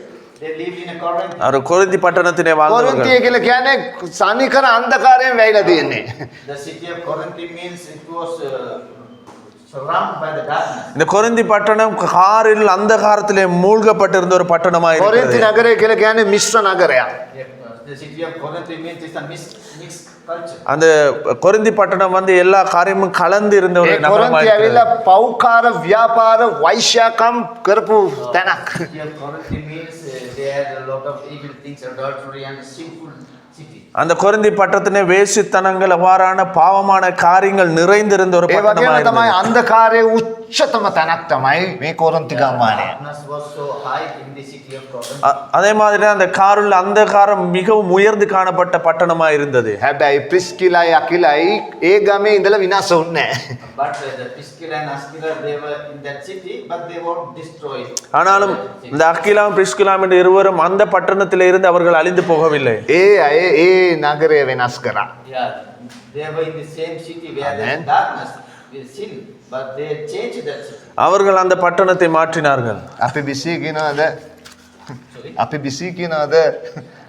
Speaker 3: They lived in a Corinth.
Speaker 2: அவர் கொரிந்தி பட்டணத்திலே வாழ்ந்தார்கள்.
Speaker 1: කොරින්තිය කියලා කියන්නේ සනිකර අන්ධකාරයෙන් වැහිලා තියෙන්නේ.
Speaker 3: The city of Corinth means it was surrounded by the darkness.
Speaker 2: இந்த கொரிந்தி பட்டணம் காரில் அந்தகாரத்திலே மூழ்கப்பட்டிருந்த ஒரு பட்டணமாக
Speaker 1: කොරින්ති
Speaker 2: இருக்கிறது.
Speaker 1: නගරය කියලා කියන්නේ මිශ්‍ර නගරයක්.
Speaker 3: The city of Corinth means it's a mixed culture.
Speaker 2: அந்த கொரிந்தி பட்டணம் வந்து எல்லா காரியமும் கலந்து இருந்த ஒரு
Speaker 1: ඒ
Speaker 2: நகரமாக
Speaker 1: කොරින්තිය
Speaker 2: இருக்கிறது.
Speaker 1: ඇවිල්ලා පෞකාර ව්‍යාපාර වෛශ්‍යකම් කරපු තැනක්.
Speaker 3: The city of Corinth means they had a lot of evil things, adultery and sinful city.
Speaker 2: அந்த கொரிந்தி பட்டணத்திலே வேசித்தனங்கள் அவ்வாறான பாவமான காரியங்கள் நிறைந்திருந்த ஒரு
Speaker 1: ඒ වගේම
Speaker 2: பட்டணமாக
Speaker 1: තමයි
Speaker 2: இருந்தது.
Speaker 1: අන්ධකාරයේ උච්චතම තැනක් තමයි මේ කොරින්ති ගම්මානය.
Speaker 3: Darkness was so high in the city of Corinth.
Speaker 2: அதே மாதிரி அந்த காரில் அந்தகாரம் மிகவும் உயர்ந்து காணப்பட்ட பட்டணமாக இருந்தது.
Speaker 1: හැබැයි ප්‍රිස්කිලායි අකිලයි ඒ ගමේ ඉඳලා විනාශ වුණේ නැහැ.
Speaker 3: But the Priscilla and Aquila, they were in that city, but they were destroyed.
Speaker 2: ஆனாலும் இந்த அக்கிலாம் பிரிஸ்கிலாம் என்ற இருவரும் அந்த பட்டணத்திலே இருந்து அவர்கள் அழிந்து போகவில்லை.
Speaker 1: ඒ අය ඒ නගරය වෙනස් කරා.
Speaker 3: Yeah, they were in the same city where
Speaker 1: Amen.
Speaker 3: there's darkness, with sin, but they changed that city.
Speaker 2: அவர்கள் அந்த பட்டணத்தை மாற்றினார்கள்.
Speaker 1: අපි බිසී කියනවාද?
Speaker 3: Sorry?
Speaker 1: අපි බිසී කියනවාද?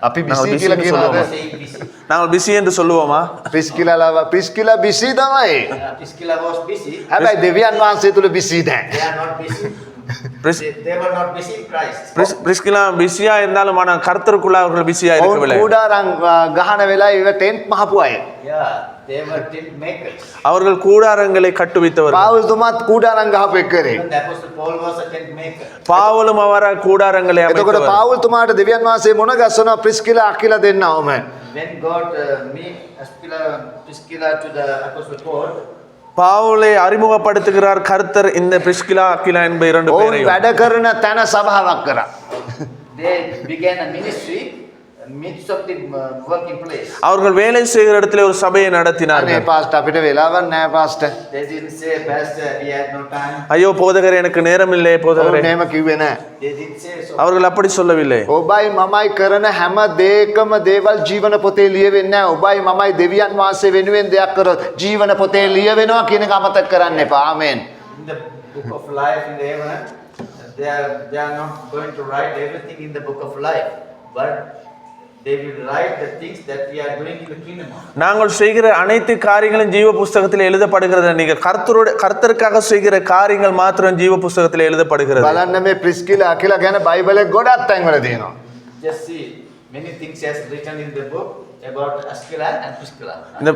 Speaker 1: අපි
Speaker 2: ನಾವು
Speaker 1: බිසී
Speaker 2: busy
Speaker 1: කියලා
Speaker 2: ன்னு
Speaker 1: කියනවාද?
Speaker 2: சொல்லுவோமா?
Speaker 3: Saying busy.
Speaker 2: நாங்கள் பிஸி என்று சொல்லுவோமா?
Speaker 1: ප්‍රිස්කිලා බිසී තමයි.
Speaker 3: Priscilla was busy.
Speaker 1: හැබැයි දෙවියන් වහන්සේ තුල බිසී නැහැ.
Speaker 3: They are not busy.
Speaker 2: பிரிஸ்-
Speaker 3: They were not busy in Christ.
Speaker 2: பிரிஸ்கிலா பிஸியா இருந்தாலும் ஆனால் கர்த்தருக்குள்ள அவர்கள் பிஸியா
Speaker 1: ඔවුන්
Speaker 2: இருக்கவில்லை.
Speaker 1: කුඩාරම් ගහන වෙලාවේ ඉව ටෙන්ට් මහපු අය.
Speaker 3: Yeah, They were tent makers.
Speaker 2: அவர்கள் கூடாரங்களை கட்டுவித்தவர்கள்.
Speaker 1: පාවුල් තුමාත් කූඩාරම් ගහපු එක්කනේ.
Speaker 3: Even the Apostle Paul was a tent maker.
Speaker 2: பாவலும் அவரால் கூடாரங்களை
Speaker 1: එතකොට
Speaker 2: அமைத்தவர்.
Speaker 1: පාවුල් තුමාට දෙවියන් වහන්සේ මොන ගස්සනවා ප්‍රිස්කිලා අකිලා දෙන්නවම.
Speaker 3: When God made Priscilla to the Apostle Paul,
Speaker 2: பாவுலை அறிமுகப்படுத்துகிறார் கர்த்தர் இந்த பிரிஸ்கிலா அக்கிலா என்ப இரண்டு
Speaker 1: ඔවුන්
Speaker 2: பேரையும்.
Speaker 1: වැඩ කරන තැන සභාවක් කරා.
Speaker 3: they began a ministry midst of the working place.
Speaker 2: அவர்கள் வேலை செய்கிற இடத்துல ஒரு சபையை
Speaker 1: අනේ
Speaker 2: நடத்தினார்கள்.
Speaker 1: පාස්ටර් අපිට වෙලාවක් නැහැ pastor.
Speaker 3: They didn't say, Pastor, we had no time.
Speaker 2: ஐயோ போதகரே எனக்கு நேரம் இல்லை போதகரே.
Speaker 1: ඔවුන් එහෙම කිව්වේ නැහැ.
Speaker 3: They didn't say so.
Speaker 2: அவர்கள் அப்படி சொல்லவில்லை.
Speaker 1: ඔබයි මමයි කරන හැම දෙයකම දේවල් ජීවන පොතේ ලියවෙන්නේ නැහැ. ඔබයි මමයි දෙවියන් වහන්සේ වෙනුවෙන් දෙයක් කරොත් ජීවන පොතේ ලියවෙනවා කියන එක අමතක කරන්න එපා. ආමෙන්.
Speaker 3: In the book of life in the heaven, they are not going to write everything in the book of life, but they will write the things that we are doing in the kingdom.
Speaker 2: நாங்கள் செய்கிற அனைத்து காரியங்களும் ஜீவ புஸ்தகத்தில் எழுதப்படுகிறது. நீங்கள் கர்த்தருக்காக செய்கிற காரியங்கள் மாத்திரம் ஜீவ புஸ்தகத்தில் எழுதப்படுகிறது.
Speaker 1: බලන්න මේ ප්‍රිස්කිලා අකිලා ගැන බයිබලේ ගොඩක් තැන්වල තියෙනවා.
Speaker 3: Just see, many things has written in the book about Aquila and Priscilla.
Speaker 2: இந்த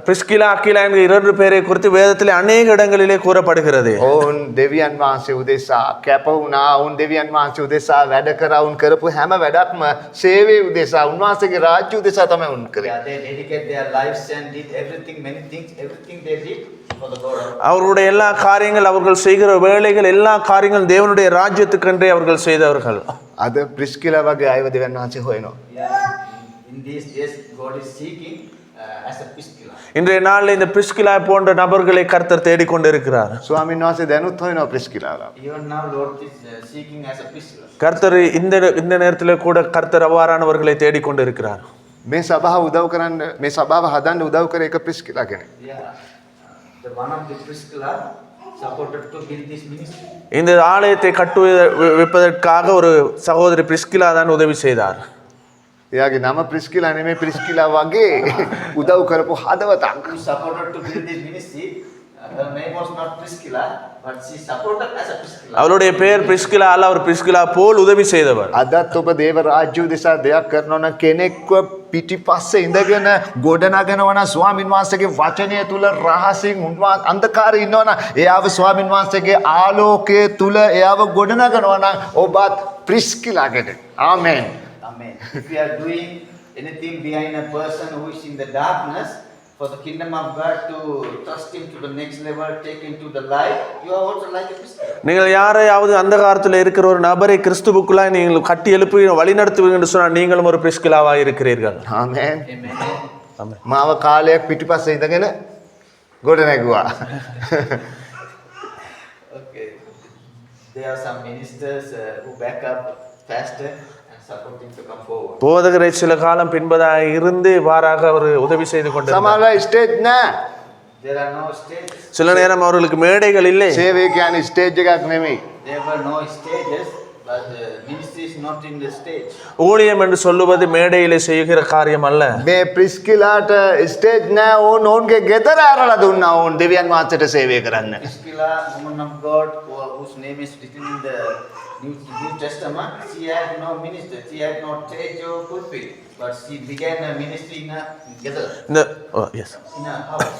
Speaker 2: பிரிஸ்கிலா அக்கிலா என்கிற இரண்டு பேரை குறித்து வேதத்தில் அநேக இடங்களிலே கூறப்படுகிறது.
Speaker 1: ඔවුන් දෙවියන් වහන්සේ උදෙසා කැප වුණා. ඔවුන් දෙවියන් වහන්සේ උදෙසා වැඩ කරා. ඔවුන් කරපු හැම වැඩක්ම සේවය උදෙසා උන්වහන්සේගේ රාජ්‍ය උදෙසා තමයි උන් කරේ.
Speaker 3: Yeah, they dedicate their lives and did everything, many things, everything they did for the God.
Speaker 2: அவர்களுடைய எல்லா காரியங்கள் அவர்கள் செய்கிற வேலைகள் எல்லா காரியங்களும் தேவனுடைய ராஜ்யத்துக்கென்றே அவர்கள் செய்தவர்கள்.
Speaker 1: අද ප්‍රිස්කිලා වගේ අයව දෙවියන් වහන්සේ හොයනවා.
Speaker 3: Yeah, in these days, God is seeking as a Priscilla.
Speaker 2: இன்றைய நாளில் இந்த பிரிஸ்கிலா போன்ற நபர்களை கர்த்தர் தேடிக்கொண்டிருக்கிறார்.
Speaker 1: ස්වාමීන් වහන්සේ දැනුත් හොයනවා ප්‍රිස්කිලාව.
Speaker 3: Even now, Lord is seeking as a Priscilla.
Speaker 2: கர்த்தர் இந்த நேரத்தில் கூட கர்த்தர் அவ்வாறானவர்களை தேடிக்கொண்டிருக்கிறார்.
Speaker 1: මේ සභාව උදව් කරන්න මේ සභාව හදන්න උදව් කරේ එක ප්‍රිස්කිලා කෙනෙක්.
Speaker 3: Yeah, the one of the Priscilla supported to build this ministry.
Speaker 2: இந்த ஆலயத்தை வைப்பதற்காக ஒரு சகோதரி பிரிஸ்கிலா தான் உதவி செய்தார்.
Speaker 1: එයාගේ නම ප්‍රිස්කිලා නෙමෙයි ප්‍රිස්කිලා වගේ උදව් කරපු හදවතක්.
Speaker 3: Who supported to build this ministry? Her name was not Priscilla, but she supported as a Priscilla.
Speaker 2: அவருடைய பெயர் பிரிஸ்கிலா அல்ல, அவர் பிரிஸ்கிலா போல் உதவி செய்தவர்.
Speaker 1: අදත් ඔබ දේව රාජ්‍ය උදෙසා දෙයක් කරනවා නම් කෙනෙක්ව පිටිපස්සේ ඉඳගෙන ගොඩනගනවා නම් ස්වාමින් වහන්සේගේ වචනය තුල රහසින් උන්වහන්සේ අන්ධකාරයේ ඉන්නවා නම් එයාව ස්වාමින් වහන්සේගේ ආලෝකයේ තුල එයාව ගොඩනගනවා නම් ඔබත් ප්‍රිස්කිලා කෙනෙක්. ආමෙන්.
Speaker 3: Amen. If we are doing anything behind a person who is in the darkness, for the kingdom of God to trust him to the next level, take him to the light, you are also like a Priscilla.
Speaker 2: நீங்கள் யாரையாவது அந்தகாரத்தில் இருக்கிற ஒரு நபரை கிறிஸ்துவுக்குள்ளாய் நீங்கள் கட்டி எழுப்பி வழி நடத்துவீங்க என்று சொன்னால் நீங்களும் ஒரு பிரிஸ்கிலாவாக இருக்கிறீர்கள்.
Speaker 1: ආමෙන්.
Speaker 3: Amen.
Speaker 1: මාව කාලයක් පිටිපස්සේ ඉඳගෙන ගොඩනැගුවා.
Speaker 3: Okay. There are some ministers who back up faster and support him to come forward.
Speaker 2: போதகரை சில காலம் பின்பதாக இருந்து வாராக அவர் உதவி செய்து கொண்டிருந்தார்.
Speaker 1: සමහරවල් ස්ටේජ් නැහැ.
Speaker 3: There are no stages.
Speaker 2: சில நேரம் அவர்களுக்கு மேடைகள் இல்லை.
Speaker 1: සේවය කියන්නේ ස්ටේජ් එකක් නෙමෙයි.
Speaker 3: There were no stages, but the ministry is not in the stage.
Speaker 2: ஊழியம் என்று சொல்லுவது மேடையிலே செய்கிற காரியம் அல்ல.
Speaker 1: මේ ප්‍රිස්කිලාට ස්ටේජ් නැහැ. ඕන් ඕන්ගේ ගෙදර ඇරලා දුන්නා ඕන් දෙවියන් වහන්සේට සේවය කරන්න.
Speaker 3: Priscilla, woman of God, whose name is written in the New Testament, she had no minister, she had no stage or pulpit, but she began a ministry in a gather, in a house.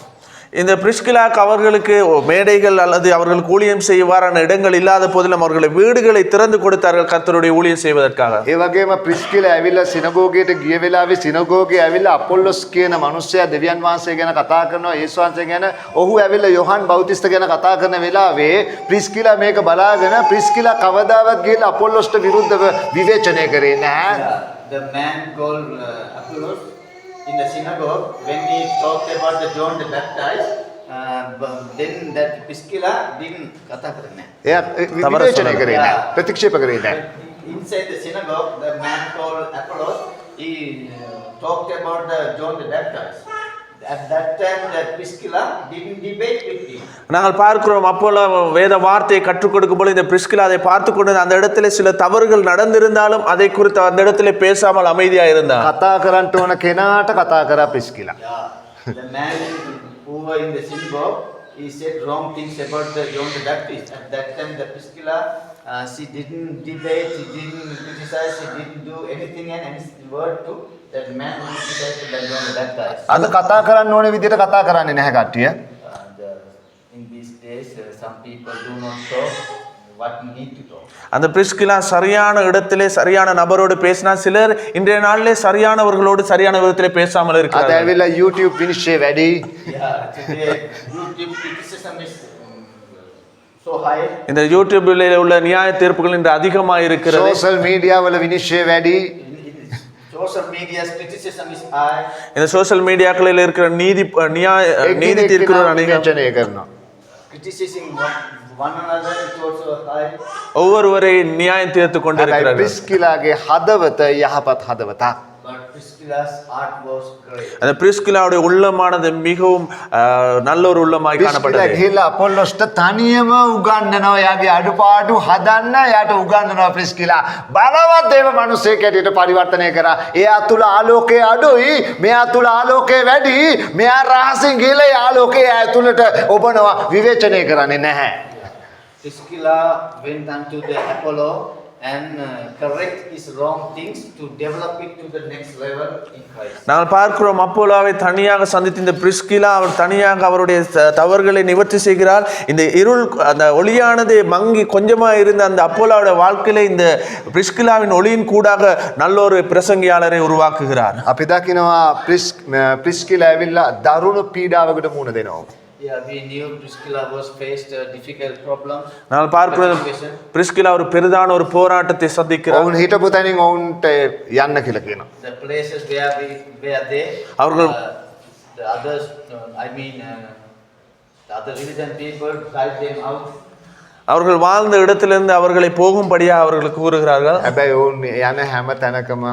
Speaker 2: இந்த பிரிஸ்கிலாக்கு அவர்களுக்கு மேடைகள் அல்லது அவர்கள் ஊழியம் செய்வாரான இடங்கள் இல்லாத போதிலும் அவர்களுடைய வீடுகளை திறந்து கொடுத்தார்கள் கர்த்தருடைய ஊழியம் செய்வதற்காக.
Speaker 1: ඒ වගේම ප්‍රිස්කිලා ඇවිල්ලා සිනගෝගයට ගිය වෙලාවේ සිනගෝගේ ඇවිල්ලා අපොල්ලොස් කියන මිනිස්සයා දෙවියන් වහන්සේ ගැන කතා කරනවා යේසුස් වහන්සේ ගැන. ඔහු ඇවිල්ලා යොහන් බෞතිස්ත ගැන කතා කරන වෙලාවේ ප්‍රිස්කිලා මේක බලාගෙන ප්‍රිස්කිලා කවදාවත් ගිහලා අපොල්ලොස්ට විරුද්ධව විවේචනය කරේ නැහැ.
Speaker 3: The man called Apollos in the synagogue, when he talked about the John the Baptist, then that Priscilla didn't kata karne.
Speaker 1: එයා විවේචනය කරේ නැහැ. ප්‍රතික්ෂේප කරේ නැහැ.
Speaker 3: Inside the synagogue, the man called Apollos, he talked about the John the Baptist. At that time, that Priscilla didn't debate with him.
Speaker 2: நாங்கள் பார்க்கிறோம் அப்போல வேத வார்த்தையை கற்றுக் கொடுக்கும் போது இந்த பிரிஸ்கிலா அதை பார்த்து கொண்டு அந்த இடத்துல சில தவறுகள் நடந்திருந்தாலும் அதை குறித்து அந்த இடத்துல பேசாமல் அமைதியா இருந்தார்.
Speaker 1: කතා කරන්න ඕන කෙනාට කතා කරා ප්‍රිස්කිලා.
Speaker 3: Yeah. The man who were in the synagogue, he said wrong things about the John the Baptist. At that time, the Priscilla, she didn't debate, she didn't criticize, she didn't do anything and any word to that man who is disciple that don't baptize.
Speaker 1: අද කතා කරන්න ඕනේ විදිහට කතා කරන්නේ නැහැ කට්ටිය.
Speaker 3: And in these days, some people do not talk what need to talk.
Speaker 2: அந்த பிரிஸ்கிலா சரியான இடத்திலே சரியான நபரோடு பேசினா, சிலர் இன்றைய நாளிலே சரியானவர்களோடு சரியான விதத்திலே பேசாமல்
Speaker 1: අද
Speaker 2: இருக்கிறார்கள்.
Speaker 1: ඇවිල්ලා YouTube විනිශ්චය වැඩි.
Speaker 3: Yeah, today YouTube criticism is so high.
Speaker 2: இந்த யூடியூபில் உள்ள நியாய தீர்ப்புகள் இன்று அதிகமாக இருக்கிறது.
Speaker 1: සෝෂල් මීඩියා වල විනිශ්චය වැඩි.
Speaker 3: Social media's criticism is high.
Speaker 2: இந்த சோஷியல் மீடியாக்களில் இருக்கிற நீதி தீர்க்கிற அநேகம்
Speaker 1: විවේචනය කරනවා.
Speaker 3: Criticizing one another is also high.
Speaker 2: ஒவ்வொருவரை நியாயம் தீர்த்து
Speaker 1: හැබැයි
Speaker 2: கொண்டிருக்கிறார்கள்.
Speaker 1: ප්‍රිස්කිලාගේ හදවත යහපත් හදවතක්.
Speaker 3: But Priscilla's heart was great.
Speaker 2: அந்த பிரிஸ்கிலாவுடைய உள்ளமானது மிகவும் நல்ல ஒரு உள்ளமாய்
Speaker 1: ප්‍රිස්කිලා
Speaker 2: காணப்பட்டது.
Speaker 1: ගිහිල්ලා අපොල්ලොස්ට තනියම උගන්වනවා යාගේ අඩුපාඩු හදන්න යාට උගන්වනවා ප්‍රිස්කිලා. බලවත් දේව මිනිසෙක් ඇටියට පරිවර්තනය කරා. එයා තුල ආලෝකය අඩුයි, මෙයා තුල ආලෝකය වැඩි. මෙයා රහසින් ගිහිල්ලා ඒ ආලෝකය එයා තුලට ඔබනවා විවේචනය කරන්නේ නැහැ.
Speaker 3: Priscilla went unto the Apollo and correct his wrong things to develop it to the next level in Christ.
Speaker 2: நாங்கள் பார்க்கிறோம், அப்போலோவை தனியாக சந்தித்த இந்த பிரிஸ்கிலா அவர் தனியாக அவருடைய தவறுகளை நிவர்த்தி செய்கிறார். இந்த இருள் அந்த ஒளியானது மங்கி கொஞ்சமா இருந்த அந்த அப்போலோவுடைய வாழ்க்கையில இந்த பிரிஸ்கிலாவின் ஒளியின் கூடாக நல்ல ஒரு பிரசங்கியாளரை உருவாக்குகிறார்.
Speaker 1: අපි දකිනවා ප්‍රිස්කිලා ඇවිල්ලා දරුණු පීඩාවකට මුහුණ දෙනවා.
Speaker 3: Yeah, we knew Priscilla was faced a difficult problem.
Speaker 2: நாங்கள் பார்க்கிறோம், பிரிஸ்கிலா ஒரு பெரிதான ஒரு போராட்டத்தை சந்திக்கிறார்.
Speaker 1: ඔවුන් හිටපු තැනින් ඔවුන්ට යන්න කියලා කියනවා.
Speaker 3: The places where we were there,
Speaker 2: அவர்கள்
Speaker 3: the others, the other religion people drive them out.
Speaker 2: அவர்கள் வாழ்ந்த இடத்திலிருந்து அவர்களை போகும்படியாக அவர்களுக்கு கூறுகிறார்கள்.
Speaker 1: හැබැයි ඔවුන් යන හැම තැනකම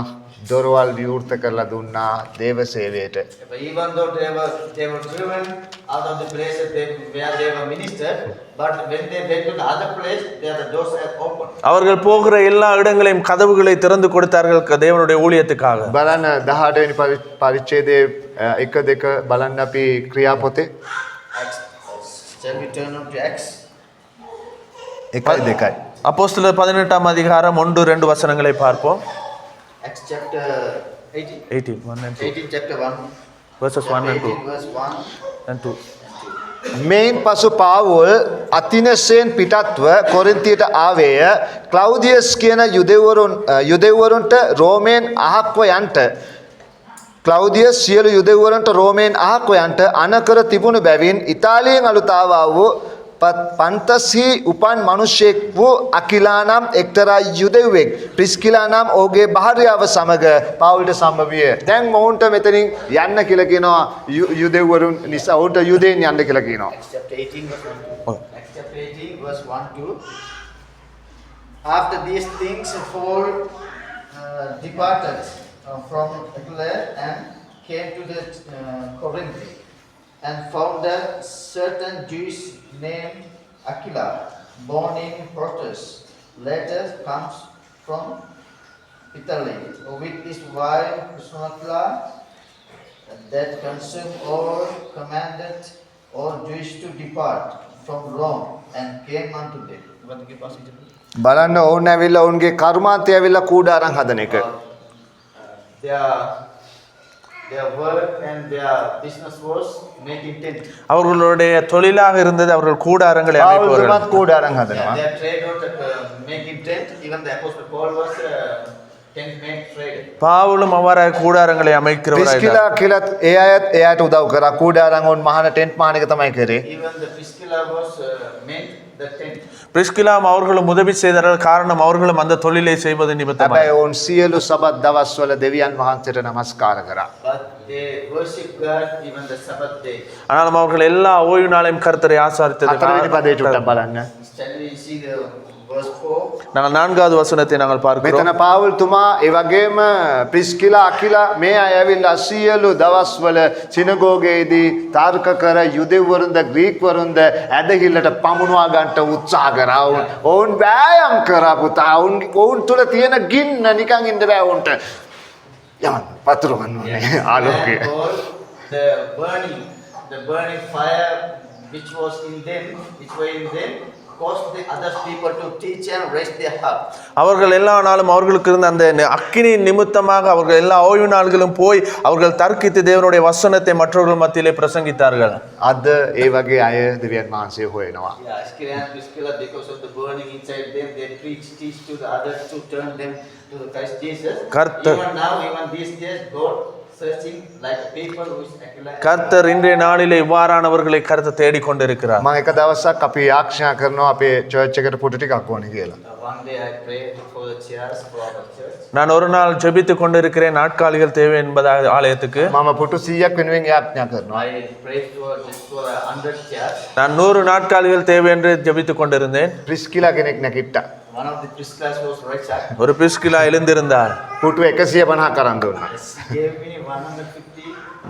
Speaker 1: දොරවල් විවෘත කරලා දුන්නා දේව සේවයට.
Speaker 3: But even though they were driven out of the places where they were ministered, but when they went to the other place, there the doors are open.
Speaker 2: அவர்கள் போகிற எல்லா இடங்களையும் கதவுகளை திறந்து கொடுத்தார்கள் தேவனுடைய ஊழியத்துக்காக.
Speaker 1: බලන්න 18 වෙනි පරිච්ඡේදයේ 1-2 බලන්න අපි ක්‍රියාපොතේ
Speaker 3: Shall we turn on to Acts?
Speaker 1: 1-2.
Speaker 2: அப்போஸ்தலர் 18ஆம் அதிகாரம் 1-2 வசனங்களை பார்ப்போம்.
Speaker 3: Acts chapter 18.
Speaker 2: 18
Speaker 3: chapter 1.
Speaker 2: verses 1 and 2
Speaker 3: 18 verse 1
Speaker 2: and 2.
Speaker 1: මේන් පසු පාවුල් අතිනසයෙන් පිටත්ව කොරින්තියට ආවේය. ක්ලෞදියස් කියන යුදෙව්වරුන්ට රෝමයෙන් අහක්ව යන්ට ක්ලෞදියස් සියලු යුදෙව්වරුන්ට රෝමයෙන් අහක්ව යන්ට අනකර තිබුණු බැවින් ඉතාලියෙන් අලුත ආවා වූ පන්තස්හි උපන් මිනිසෙක් වූ අකිලා නම් එක්තරා යුදෙව්වෙක් ප්‍රිස්කිලා නම් ඔහුගේ භාර්යාව සමග පවුලට සම්බවිය. දැන් මොවුන්ට මෙතනින් යන්න කියලා කියනවා යුදෙව්වරුන් නිසා ඔවුන්ට යුදෙන් යන්න කියලා කියනවා.
Speaker 3: Acts chapter 18 verse 1. Acts chapter 18 verse 1-2. After these things Paul departed from Achaia and came to the Corinth and found a certain Jewish named Aquila, born in Pontus, later comes from Italy, with his wife Priscilla, that consumed all commanded all Jews to depart from Rome and came unto them.
Speaker 1: බලන්න ඕන්න ඇවිල්ලා ඔවුන්ගේ කර්මාන්තය ඇවිල්ලා කූඩාරම් හදන එක.
Speaker 3: Their work and their business was making tent.
Speaker 2: அவர்களுடைய தொழிலாக இருந்தது அவர்கள் கூடாரங்களை அமைப்பவர்கள்.
Speaker 1: පවුල්මත් කූඩාරම් හදනවා.
Speaker 3: Their trade was making tent. Even the apostle Paul was tent make trade.
Speaker 2: பாவுலும் அவ்வாறாக கூடாரங்களை அமைக்கிறவராய்
Speaker 1: ප්‍රිස්කිලා කියලත් ඒ අයත් එයාට උදව් කරා. කූඩාරම් ඔවුන් මහාන ටෙන්ට් මාන එක තමයි කරේ.
Speaker 3: Even the Priscilla was made the tent.
Speaker 2: பிரிஸ்கிலாம் அவர்களும் உதவி செய்தார்கள். காரணம் அவர்களும் அந்த தொழிலை செய்வது நிமித்தமாக.
Speaker 1: හැබැයි ඔවුන් සියලු සබත් දවස්වල දෙවියන් වහන්සේට නමස්කාර කරා.
Speaker 3: But they worship God even the Sabbath day.
Speaker 2: ஆனாலும் அவர்கள் எல்லா ஓய்வு நாளையும் கர்த்தரை ஆசாரித்தது.
Speaker 1: 4 වෙනි පදේ චුට්ටක් බලන්න.
Speaker 3: Shall we see the verse 4?
Speaker 2: நாங்கள் 4வது வசனத்தை நாங்கள் பார்க்கிறோம்.
Speaker 1: මෙතන පාවුල්තුමා ඒ වගේම ප්‍රිස්කිලා අකිලා මේ අය ඇවිල්ලා සියලු දවස්වල සිනගෝගයේදී තර්ක කර යුදෙව්වරුන්ද ග්‍රීක්වරුන්ද ඇදහිල්ලට පමුණවා ගන්නට උත්සාහ කරා. ඔවුන් වෑයම් කරා පුතා. ඔවුන් තුල තියෙන ගින්න නිකන් ඉන්න බෑ ඔවුන්ට. යන්න පතුරු ගන්නවා ආලෝකය.
Speaker 3: And all the burning fire which were in them caused the other people to teach and raise their heart.
Speaker 2: அவர்கள் எல்லா நாளும் அவர்களுக்கு இருந்த அந்த அக்கினி நிமித்தமாக அவர்கள் எல்லா ஓய்வு நாள்களும் போய் அவர்கள் தர்க்கித்து தேவனுடைய வசனத்தை மற்றவர்கள் மத்தியிலே பிரசங்கித்தார்கள்.
Speaker 1: අද ඒ වගේ අය දෙවියන් වහන්සේ හොයනවා.
Speaker 3: Yeah, Aquila and Priscilla, because of the burning inside them, they teach to the others to turn them to the Christ Jesus. Even now, even these days, God searching like people who is Aquila.
Speaker 2: கர்த்தர் இன்றைய நாளிலே இவ்வாறானவர்களை கர்த்தர் தேடிக்கொண்டிருக்கிறார்.
Speaker 1: මම එක දවසක් අපි ආරක්ෂා කරනවා අපේ චර්ච් එකට පුටු ටිකක් ඕනේ කියලා.
Speaker 3: One day I prayed for the chairs for our church.
Speaker 2: நான் ஒரு நாள் ஜெபித்துக் கொண்டிருக்கிறேன், நாட்காலிகள் தேவை என்பதாக ஆலயத்துக்கு.
Speaker 1: මම පුටු 100ක් වෙනුවෙන් යාඥා කරනවා.
Speaker 3: I prayed for 100 chairs.
Speaker 2: நான் 100 நாட்காலிகள் தேவை என்று ஜெபித்துக் கொண்டிருந்தேன்.
Speaker 1: ප්‍රිස්කිලා කෙනෙක් නැගිට්ටා.
Speaker 3: One of the Priscillas was right up.
Speaker 2: ஒரு பிரிஸ்கிலா எழுந்திருந்தார்.
Speaker 1: පුටු 150 කරන් දුන්නා.
Speaker 3: Gave me 150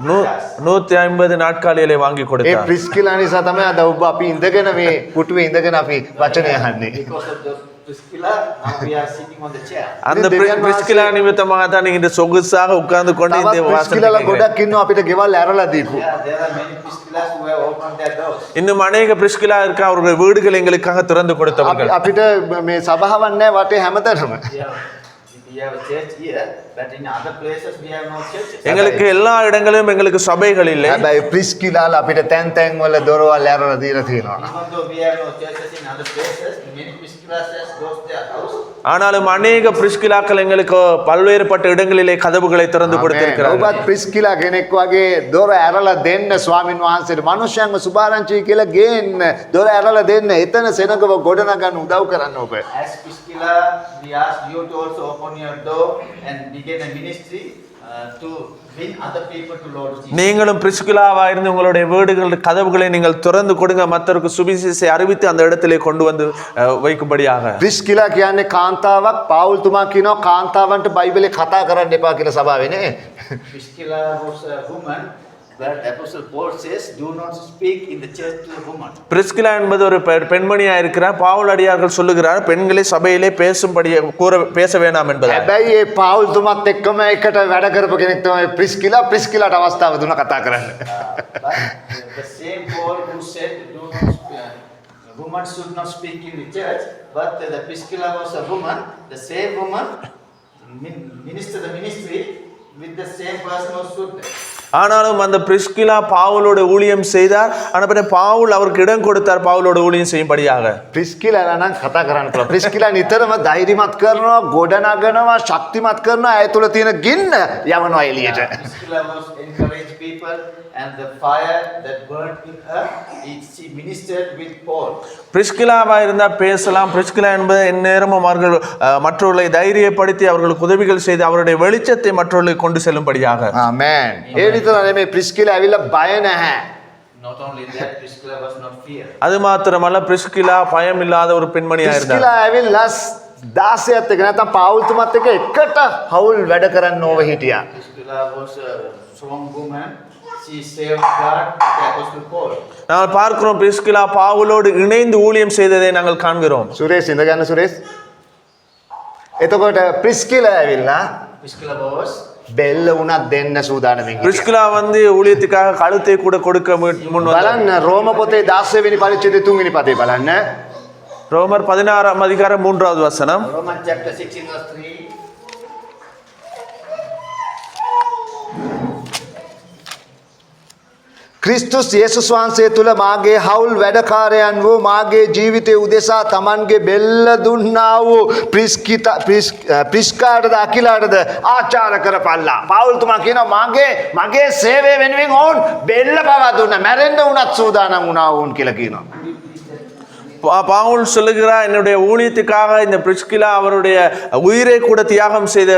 Speaker 2: 150 நாட்காலிகளை வாங்கி
Speaker 1: ඒ
Speaker 2: கொடுத்தார்.
Speaker 1: ප්‍රිස්කිලා නිසා තමයි අද ඔබ අපි ඉඳගෙන මේ පුටුවේ ඉඳගෙන අපි වචනය අහන්නේ.
Speaker 3: because of the Priscilla, now we are sitting on the chair.
Speaker 2: அந்த பிரிஸ்கிலா நிமித்தமாக தான் நீங்க இந்த சொகுசாக உட்கார்ந்து கொண்டு இந்த
Speaker 1: තවත්
Speaker 2: வாசனை
Speaker 1: ප්‍රිස්කිලාලා
Speaker 2: கேட்கிறீங்க.
Speaker 1: ගොඩක් ඉන්නවා අපිට ගෙවල් ඇරලා දීපු.
Speaker 3: Yeah, there are many Priscillas who have opened their doors.
Speaker 2: இன்னும் அநேக பிரிஸ்கிலா இருக்க அவர்கள் வீடுகள் எங்களுக்காக திறந்து கொடுத்தவர்கள்.
Speaker 1: අපිට මේ සභාවක් නැහැ වටේ හැමතැනම.
Speaker 3: We have a church here, but in other places we have no churches.
Speaker 2: எங்களுக்கு எல்லா இடங்களிலும் எங்களுக்கு சபைகள் இல்லை.
Speaker 1: හැබැයි ප්‍රිස්කිලාලා අපිට තැන් තැන් වල දොරවල් ඇරලා දීලා තියෙනවා.
Speaker 3: Even though we have no churches in other places, many Priscillas has closed their house.
Speaker 2: ஆனாலும் அநேக பிரிஸ்கிலாக்கள் எங்களுக்கு பல்வேறுபட்ட இடங்களிலே கதவுகளை திறந்து கொடுத்திருக்கிறார்கள்.
Speaker 1: ඔබත් ප්‍රිස්කිලා කෙනෙක් වගේ දොර ඇරලා දෙන්න ස්වාමින් වහන්සේට මිනිස්යන්ව සුභාරංචි කියලා ගේන්න දොර ඇරලා දෙන්න එතන සෙනගව ගොඩනගන්න උදව් කරන්න ඔබ.
Speaker 3: As Priscilla, we ask you to also open your door and begin a ministry to win other people to Lord Jesus.
Speaker 2: நீங்களும் பிரிஸ்கிலாவா இருந்து உங்களுடைய வீடுகள் கதவுகளை நீங்கள் திறந்து கொடுங்க, மற்றவருக்கு சுவிசேஷத்தை அறிவித்து அந்த இடத்திலே கொண்டு வந்து வைக்கும்படியாக.
Speaker 1: ප්‍රිස්කිලා කියන්නේ කාන්තාවක්, පාවුල් තුමා කියනවා කාන්තාවන්ට බයිබලේ කතා කරන්න එපා කියලා සභාවේ නේ.
Speaker 3: Priscilla was a woman, but Apostle Paul says, do not speak in the church to a woman.
Speaker 2: பிரிஸ்கிலா என்பது ஒரு பெண்மணியா இருக்கிறார். பவுல் அடியார்கள் சொல்லுகிறார் பெண்களை சபையிலே பேச வேண்டாம் என்பதாக.
Speaker 1: හැබැයි මේ පාවුල් තුමත් එක්කම එකට වැඩ කරපු කෙනෙක් තමයි ප්‍රිස්කිලා. ප්‍රිස්කිලාට අවස්ථාව දුන්නා කතා කරන්න.
Speaker 3: But the same Paul who said, do not woman should not speak in the church, but the Priscilla was a woman, the same woman minister the ministry with the same person who stood there.
Speaker 2: ஆனாலும் அந்த பிரிஸ்கிலா பவுலோட ஊழியம் செய்தார். ஆனால் பின்ன பவுல் அவருக்கு இடம் கொடுத்தார் பவுலோட ஊழியம் செய்யும்படியாக.
Speaker 1: ප්‍රිස්කිලාලා නම් කතා කරන්න පුළුවන්. ප්‍රිස්කිලා නිතරම ධෛර්යමත් කරනවා, ගොඩනගනවා, ශක්තිමත් කරනවා. ඇය තුල තියෙන ගින්න යවනවා එළියට.
Speaker 3: Priscilla was encourage people and the fire that burned in her, she ministered with Paul.
Speaker 2: பிரிஸ்கிலாவா இருந்தால் பேசலாம். பிரிஸ்கிலா என்பது எந்நேரமும் அவர்கள் மற்றவர்களை தைரியப்படுத்தி அவர்களுக்கு உதவிகள் செய்து அவருடைய வெளிச்சத்தை மற்றவர்களுக்கு கொண்டு செல்லும்படியாக.
Speaker 1: ආමේන්. ඒ විතර නෙමෙයි ප්‍රිස්කිලා ඇවිල්ලා බය නැහැ.
Speaker 3: Not only that, Priscilla was not fear.
Speaker 2: அது மாத்திரமல்ல பிரிஸ்கிலா பயம் இல்லாத ஒரு பெண்மணியா இருந்தார்.
Speaker 1: ප්‍රිස්කිලා ඇවිල්ලා 16ත් එක නැත්නම් පාවුල් තුමත් එක්ක එකට හවුල් වැඩ කරන්න ඕව හිටියා.
Speaker 3: Priscilla was a strong woman. She saved God with the Apostle Paul.
Speaker 2: நாங்கள் பார்க்கிறோம் பிரிஸ்கிலா பவுலோடு இணைந்து ஊழியம் செய்ததை நாங்கள் காண்கிறோம்.
Speaker 1: සුරේෂ් ඉඳගන්න සුරේෂ්. එතකොට ප්‍රිස්කිලා ඇවිල්ලා
Speaker 3: Priscilla was
Speaker 1: බෙල්ල උනත් දෙන්න සූදානමින් හිටියා.
Speaker 2: பிரிஸ்கிலா வந்து ஊழியத்துக்காக கழுத்தை கூட கொடுக்க முன் வந்தார்.
Speaker 1: බලන්න රෝම පොතේ 16 වෙනි පරිච්ඡේදයේ 3 වෙනි පදේ බලන්න.
Speaker 2: ரோமர் 16ஆம் அதிகாரம் 3வது வசனம்.
Speaker 3: Romans chapter 16 verse 3.
Speaker 1: ක්‍රිස්තුස් යේසුස් වහන්සේ තුල මාගේ හවුල් වැඩකාරයන් වූ මාගේ ජීවිතයේ උදෙසා Tamanගේ බෙල්ල දුන්නා වූ ප්‍රිස්කාටද අකිලාටද ආචාර කරපල්ලා. පාවුල් තුමා කියනවා මගේ සේවය වෙනුවෙන් ඕන් බෙල්ල පවා දුන්නා. මැරෙන්න උනත් සූදානම් වුණා ඕන් කියලා කියනවා.
Speaker 2: பவுல் சொல்லுகிறார் என்னுடைய ஊழியத்துக்காக இந்த பிரிஸ்கிலா அவருடைய உயிரை கூட தியாகம் செய்த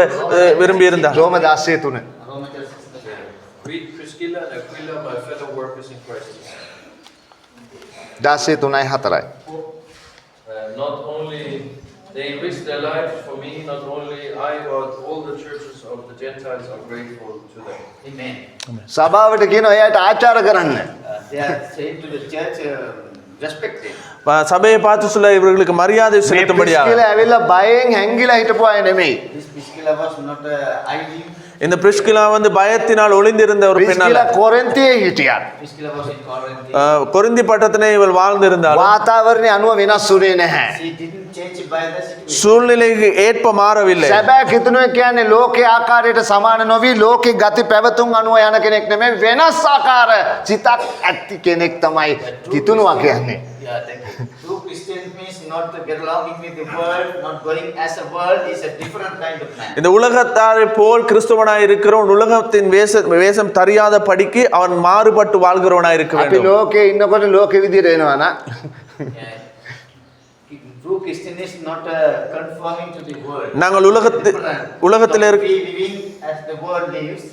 Speaker 2: விரும்பி இருந்தார்.
Speaker 1: රෝම 16:3.
Speaker 3: Romans chapter 16.
Speaker 5: Greet Priscilla and Aquila, my fellow workers in Christ.
Speaker 1: 16:3-4.
Speaker 5: Not only they risked their lives for me, not only I, but all the churches of the Gentiles are grateful to them.
Speaker 3: Amen.
Speaker 1: සභාවට කියනවා එයාට ආචාර කරන්න.
Speaker 3: They are saying to the church, respect them.
Speaker 2: சபையை பார்த்து சொல்ல இவர்களுக்கு மரியாதை செலுத்தும்படியாக.
Speaker 1: ප්‍රිස්කිලා ඇවිල්ලා බයෙන් හැංගිලා හිටපු අය නෙමෙයි.
Speaker 3: This Priscilla was not hiding.
Speaker 2: இந்த பிரிஸ்கிலா வந்து பயத்தினால் ஒளிந்திருந்த ஒரு பெண்ணால.
Speaker 1: ප්‍රිස්කිලා කොරින්තියේ හිටියා.
Speaker 3: Priscilla was in Corinth.
Speaker 2: கொரிந்தி பட்டத்திலே இவள் வாழ்ந்திருந்தாள்.
Speaker 1: වාතාවරණය අනුව වෙනස් වුණේ නැහැ.
Speaker 3: She didn't change by the situation.
Speaker 2: சூழ்நிலைக்கு ஏற்ப மாறவில்லை.
Speaker 1: සැබෑ කිතුනුව කියන්නේ ලෝකේ ආකාරයට සමාන නොවි ලෝකේ ගති පැවතුම් අනුව යන කෙනෙක් නෙමෙයි වෙනස් ආකාර සිතක් ඇති කෙනෙක් තමයි කිතුනුවා කියන්නේ.
Speaker 3: Yeah, thank you. True Christian means not to get along with the world, not going as a world, is a different kind of man.
Speaker 2: இந்த உலகத்தாரை போல் கிறிஸ்துவனாய் இருக்கிறவன் உலகத்தின் வேஷம் தெரியாத படிக்கு அவன் மாறுபட்டு வாழ்கிறவனாய் இருக்க
Speaker 1: අපි
Speaker 2: வேண்டும்.
Speaker 1: ලෝකේ ඉන්නකොට ලෝකෙ විදිහට එනවා නා.
Speaker 3: Yeah. True Christian is not conforming to the world.
Speaker 2: நாங்கள் உலகத்தில்
Speaker 3: Not
Speaker 2: இருக்க
Speaker 3: be living as the world lives.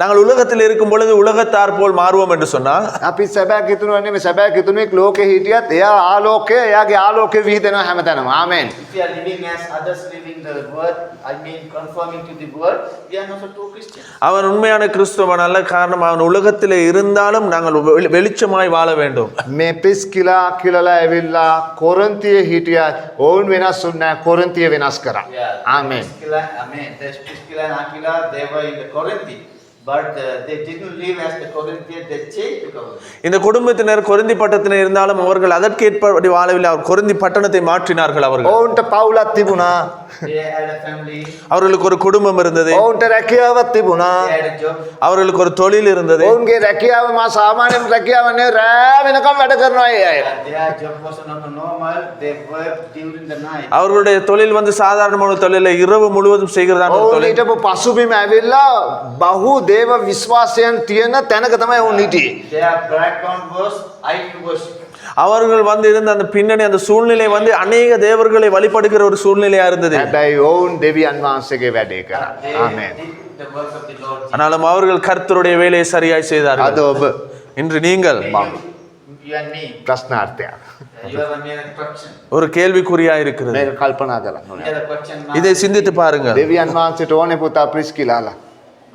Speaker 2: நாங்கள் உலகத்தில் இருக்கும் பொழுது உலகத்தார் போல் மாறுவோம் என்று சொன்னால்
Speaker 1: අපි සැබෑ කිතුනුව නෙමෙයි සැබෑ කිතුනුවෙක් ලෝකෙ හිටියත් එයා ආලෝකය එයාගේ ආලෝකය විහිදෙනවා හැමතැනම. ආමෙන්.
Speaker 3: If we are living as others living the world, I mean conforming to the world, we are not a true Christian.
Speaker 2: அவன் உண்மையான கிறிஸ்துவன் அல்ல. காரணம் அவன் உலகத்தில் இருந்தாலும் நாங்கள் வெளிச்சமாய் வாழ வேண்டும்.
Speaker 1: මේ පිස්කිලා කියලා ඇවිල්ලා කොරින්තියේ හිටියත් ඕන් වෙනස් වුණා කොරින්තිය වෙනස් කරා. ආමෙන්.
Speaker 3: Amen. There's Priscilla and Aquila, they were in the Corinth, but they didn't live as the Corinthians, they changed to Corinth.
Speaker 2: இந்த குடும்பத்தினர் கொரிந்தி பட்டத்தினர் இருந்தாலும் அவர்கள் அதற்கேற்ப வாழவில்லை. அவர் கொரிந்தி பட்டணத்தை மாற்றினார்கள். அவர்கள்
Speaker 1: ඔවුන්ට පවුලක් තිබුණා.
Speaker 3: They had a family,
Speaker 2: அவர்களுக்கு ஒரு குடும்பம் இருந்தது.
Speaker 1: ඔවුන්ට රැකියාවක් තිබුණා.
Speaker 3: they had a job.
Speaker 2: அவர்களுக்கு ஒரு தொழில் இருந்தது.
Speaker 1: ඔවුන්ගේ රැකියාව මා සාමාන්‍යයෙන් රැකියාව නේ රෑ වෙනකම් වැඩ කරනවා ඒ අය.
Speaker 3: Their job was not normal, they worked during the night.
Speaker 2: அவர்களுடைய தொழில் வந்து சாதாரணமான தொழில் இரவு முழுவதும் செய்கிறதான ஒரு
Speaker 1: ඔවුන්
Speaker 2: தொழில்.
Speaker 1: හිටපු පසුබිම ඇවිල්ලා බහු දේව විශ්වාසයන් තියෙන තැනක තමයි ඔවුන් හිටියේ.
Speaker 3: Their background was idol worship.
Speaker 2: அவர்கள் வந்து இருந்த அந்த பின்னணி அந்த சூழ்நிலை வந்து அநேக தேவர்களை வழிபடுகிற ஒரு சூழ்நிலையா இருந்தது.
Speaker 1: හැබැයි ඔවුන් දෙවියන් වහන්සේගේ වැඩේ කරා.
Speaker 3: They
Speaker 1: amen.
Speaker 3: did the work of the Lord.
Speaker 2: ஆனாலும் அவர்கள் கர்த்தருடைய வேலையை சரியாய் செய்தார்கள்.
Speaker 1: අද ඔබ
Speaker 2: இன்று நீங்கள்
Speaker 3: You and me,
Speaker 1: ප්‍රශ්නාර්ථයක්.
Speaker 3: you have a mere question.
Speaker 2: ஒரு கேள்விக்குறியா இருக்கிறது.
Speaker 1: මේක කල්පනා කරන්න
Speaker 3: You
Speaker 1: ඕනේ.
Speaker 3: have a question now.
Speaker 2: இதை சிந்தித்து பாருங்கள்.
Speaker 1: දෙවියන් වහන්සේට ඕනේ පුතා ප්‍රිස්කිලාලා.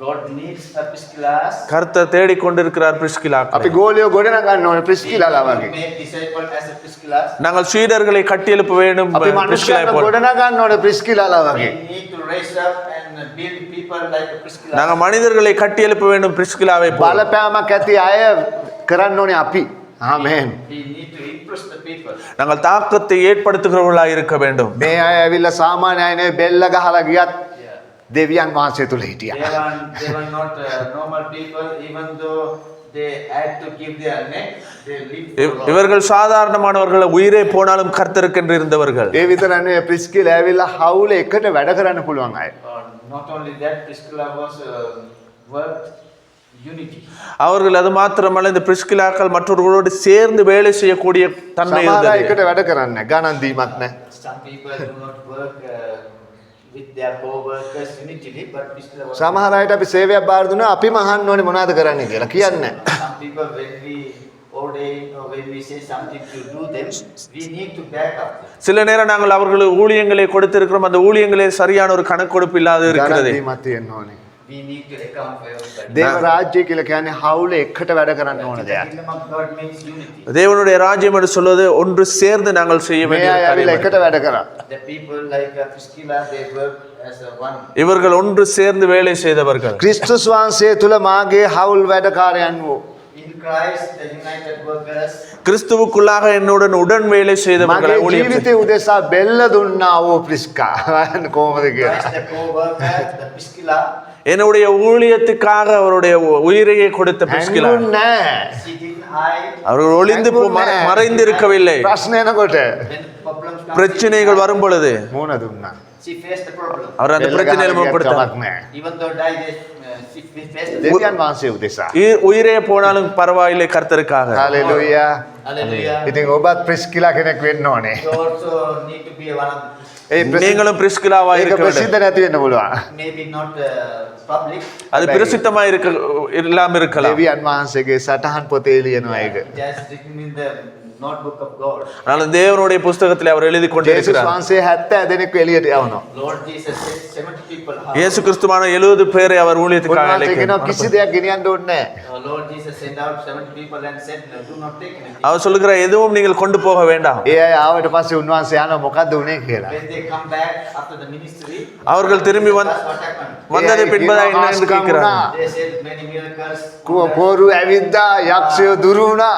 Speaker 3: God needs a Priscillas.
Speaker 2: கர்த்தர் தேடிக்கொண்டிருக்கிறார் பிரிஸ்கிலாக்களை.
Speaker 1: අපි ගෝලියෝ ගොඩනගන්න ඕනේ ප්‍රිස්කිලාලා
Speaker 3: We
Speaker 1: වගේ.
Speaker 3: make disciples as a Priscillas.
Speaker 2: நாங்கள் சீடர்களை கட்டியெழுப்ப வேண்டும்.
Speaker 1: අපි
Speaker 2: பிரிஸ்கிலாவை
Speaker 1: මනුෂ්‍යයන්ව
Speaker 2: போல.
Speaker 1: ගොඩනගන්න ඕනේ ප්‍රිස්කිලාලා
Speaker 3: We
Speaker 1: වගේ.
Speaker 3: need to raise up and build people like a Priscilla.
Speaker 2: நாங்கள் மனிதர்களை கட்டியெழுப்ப வேண்டும் பிரிஸ்கிலாவை போல.
Speaker 1: බලපෑමක් ඇති අය කරන්න ඕනේ අපි. ආමෙන්.
Speaker 3: We need to impress the people.
Speaker 2: நாங்கள் தாக்கத்தை ஏற்படுத்துகிறவர்களாக இருக்க வேண்டும்.
Speaker 1: මේ අය ඇවිල්ලා සාමාන්‍ය අය නෙවෙයි බෙල්ල ගහලා ගියත්
Speaker 3: Yeah.
Speaker 1: දෙවියන් වහන්සේ තුල හිටියා.
Speaker 3: They were not normal people, even though they had to give their neck, they lived for the Lord.
Speaker 2: இவர்கள் சாதாரணமானவர்கள் உயிரே போனாலும் கர்த்தருக்கென்று இருந்தவர்கள்.
Speaker 1: ඒ විතර නෙවෙයි ප්‍රිස්කිලා ඇවිල්ලා හවුල එකට වැඩ කරන්න පුළුවන් අය.
Speaker 3: Not only that, Priscilla was worked unity.
Speaker 2: அவர்கள் அது மாத்திரமல்ல இந்த பிரிஸ்கிலாக்கள் மற்றவர்களோடு சேர்ந்து வேலை செய்யக்கூடிய தன்மை
Speaker 1: සමහර අය
Speaker 2: இருந்தது.
Speaker 1: එකට වැඩ කරන්නේ ගණන් දීමක් නැහැ.
Speaker 3: Some people do not work with their co-workers unitily, but Priscilla was.
Speaker 1: සමහර අයට අපි සේවයක් බාර දුන්නා අපිම අහන්න ඕනේ මොනවද කරන්නේ කියලා කියන්නේ.
Speaker 3: Some people, when we ordain or when we say something to do them, we need to back up.
Speaker 2: சில நேரம் நாங்கள் அவர்களுக்கு ஊழியங்களை கொடுத்திருக்கிறோம். அந்த ஊழியங்களே சரியான ஒரு கணக்கொடுப்பு இல்லாது இருக்கிறது.
Speaker 1: ගණන් දීමක් තියෙන්න ඕනේ.
Speaker 3: We need to account for everybody.
Speaker 1: දේව රාජ්‍ය කියලා කියන්නේ හවුල එකට වැඩ කරන්න ඕන
Speaker 3: The
Speaker 1: දෙයක්.
Speaker 3: kingdom of God means unity.
Speaker 2: தேவனுடைய ராஜ்யம் என்று சொல்வது ஒன்று சேர்ந்து நாங்கள் செய்ய
Speaker 1: මේ
Speaker 2: வேண்டிய
Speaker 1: අය ඇවිල්ලා
Speaker 2: காரியம்.
Speaker 1: එකට වැඩ කරා.
Speaker 3: The people like Priscilla, they work as a one.
Speaker 2: இவர்கள் ஒன்று சேர்ந்து வேலை செய்தவர்கள்.
Speaker 1: ක්‍රිස්තුස් වහන්සේ තුල මාගේ හවුල් වැඩකාරයන් වූ
Speaker 3: In Christ, the united workers,
Speaker 2: கிறிஸ்துவுக்குள்ளாக என்னுடன் உடன் வேலை செய்தவர்களை
Speaker 1: මගේ
Speaker 2: ஊழியம்
Speaker 1: ජීවිතේ උදෙසා බෙල්ල දුන්නා වූ ප්‍රිස්කා. කොහොමද කියලා.
Speaker 3: Christ the co-worker, the Priscilla,
Speaker 2: என்னுடைய ஊழியத்துக்காக அவருடைய உயிரையே கொடுத்த பிரிஸ்கிலா.
Speaker 1: හැංගුන්නේ නැහැ.
Speaker 3: she didn't hide.
Speaker 2: அவர்கள் ஒளிந்து மறைந்திருக்கவில்லை.
Speaker 1: ප්‍රශ්න එනකොට
Speaker 3: When problems come,
Speaker 2: பிரச்சனைகள் வரும் பொழுது
Speaker 1: මොන දුන්නා.
Speaker 3: she faced the problem.
Speaker 2: அவர் அந்த பிரச்சனையில் முகம் கொடுத்தார்.
Speaker 1: කමක් නැහැ.
Speaker 3: Even though died, she faced the
Speaker 1: දෙවියන් වහන්සේ උදෙසා.
Speaker 2: உயிரே போனாலும் பரவாயில்லை கர்த்தருக்காக.
Speaker 1: හalleluya.
Speaker 3: Hallelujah.
Speaker 1: ඉතින් ඔබත් ප්‍රිස්කිලා කෙනෙක් වෙන්න ඕනේ.
Speaker 3: You also need to be one of
Speaker 1: ඒ
Speaker 2: நீங்களும் பிரிஸ்கிலாவா
Speaker 1: ඒක
Speaker 2: இருக்க வேண்டும்.
Speaker 1: ප්‍රසිද්ධ නැති වෙන්න පුළුවන්.
Speaker 3: maybe not public.
Speaker 2: அது பிரசித்தமா இருக்க இல்லாம இருக்கலாம்.
Speaker 1: දෙවියන් වහන්සේගේ සටහන් පොතේ ලියනවා ඒක.
Speaker 3: Just written in the notebook of God.
Speaker 2: ஆனால் தேவனுடைய புஸ்தகத்தில் அவர் எழுதி
Speaker 1: ජේසුස්
Speaker 2: கொண்டிருக்கிறார்.
Speaker 1: වහන්සේ 70 දෙනෙක් එළියට යවනවා.
Speaker 3: Lord Jesus said 70 people.
Speaker 2: இயேசு கிறிஸ்துவான 70 பேரை அவர் ஊழியத்துக்காக
Speaker 1: උන්වහන්සේ කියනවා
Speaker 2: அழைக்கிறார்.
Speaker 1: කිසි දෙයක් ගෙනියන්න ඕනේ නැහැ.
Speaker 3: Lord Jesus sent out 70 people and said, do not take anything.
Speaker 2: அவர் சொல்லுகிறார் எதுவும் நீங்கள் கொண்டு போக வேண்டாம்.
Speaker 1: ඒ අය ආවට පස්සේ උන්වහන්සේ යනවා මොකද්ද උනේ කියලා.
Speaker 3: When they they come back after the ministry,
Speaker 2: அவர்கள் திரும்பி
Speaker 3: that's what happened.
Speaker 2: வந்தது பின்பதா என்ன என்று கேட்கிறார்கள்.
Speaker 3: They said many miracles.
Speaker 1: පොරු ඇවිද්දා යක්ෂයෝ දුරු වුණා.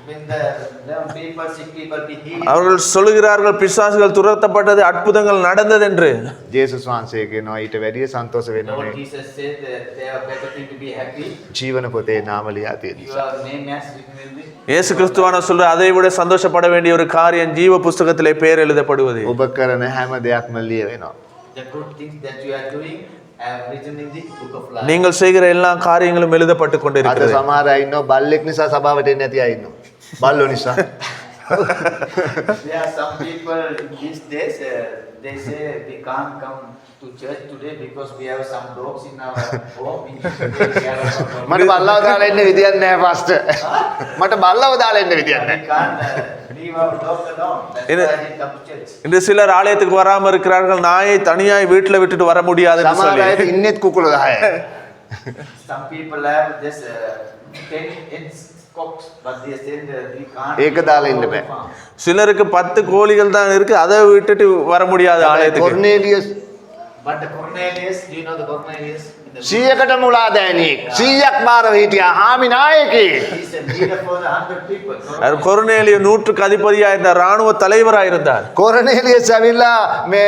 Speaker 3: When the lame people, sick people be healed.
Speaker 2: அவர்கள் சொல்லுகிறார்கள் பிசாசுகள் துரத்தப்பட்டது, அற்புதங்கள் நடந்தது என்று.
Speaker 1: ජේසුස් වහන්සේ කියනවා ඊට වැඩිය සන්තෝෂ වෙන්න
Speaker 3: Lord
Speaker 1: ඕනේ.
Speaker 3: Jesus said that they are better thing to be happy.
Speaker 1: ජීවන පොතේ නාම ලියා තියෙන නිසා.
Speaker 3: Your name has written in this.
Speaker 2: இயேசு கிறிஸ்துவான சொல்ற அதை விட சந்தோஷப்பட வேண்டிய ஒரு காரியம் ஜீவ புஸ்தகத்திலே பெயர் எழுதப்படுவது.
Speaker 1: ඔබ කරන හැම දෙයක්ම ලිය වෙනවා.
Speaker 3: The good things that you are doing have written in the book of life.
Speaker 2: நீங்கள் செய்கிற எல்லா காரியங்களும் எழுதப்பட்டு
Speaker 1: අද
Speaker 2: கொண்டிருக்கிறது.
Speaker 1: සමහර අය ඉන්නවා බල්ලෙක් නිසා සභාවට එන්නේ නැති අය ඉන්නවා. බල්ලෝ නිසා.
Speaker 3: There are some people in these days, they say we can't come to church today because we have some dogs in our home. We need to take care of our dogs.
Speaker 1: මට බල්ලව දාලා එන්න විදියක් නැහැ pastor. මට බල්ලව දාලා එන්න විදියක්
Speaker 3: We
Speaker 1: නැහැ.
Speaker 3: can't leave our dog alone. That's
Speaker 2: It-
Speaker 3: why I didn't come to church.
Speaker 2: இன்று சிலர் ஆலயத்துக்கு வராம இருக்கிறார்கள். நாயை தனியாய் வீட்டுல விட்டுட்டு வர முடியாதுன்னு
Speaker 1: සමහර
Speaker 2: சொல்லி.
Speaker 1: අයට ඉන්නෙත් කුකුල 10.
Speaker 3: Some people have this 10 inch cocks, but they say that we can't.
Speaker 1: ඒක දාලා ඉන්න බෑ.
Speaker 2: சிலருக்கு 10 கோழிகள் தான் இருக்கு, அதை விட்டுட்டு வர முடியாது ஆலயத்துக்கு.
Speaker 1: කොර්නේලියස්
Speaker 3: But the Cornelius, do you know the Cornelius? In the
Speaker 1: 100කට මුලාදෑනියෙක් 100ක් බාරව හිටියා හාමි නායකයෙක්.
Speaker 3: He's a leader for the 100 people.
Speaker 2: அவர் கொர்நேலியு 100க்கு அதிபதியா இருந்தார், ராணுவ தலைவரா இருந்தார்.
Speaker 1: කොරනේලියස් ඇවිල්ලා මේ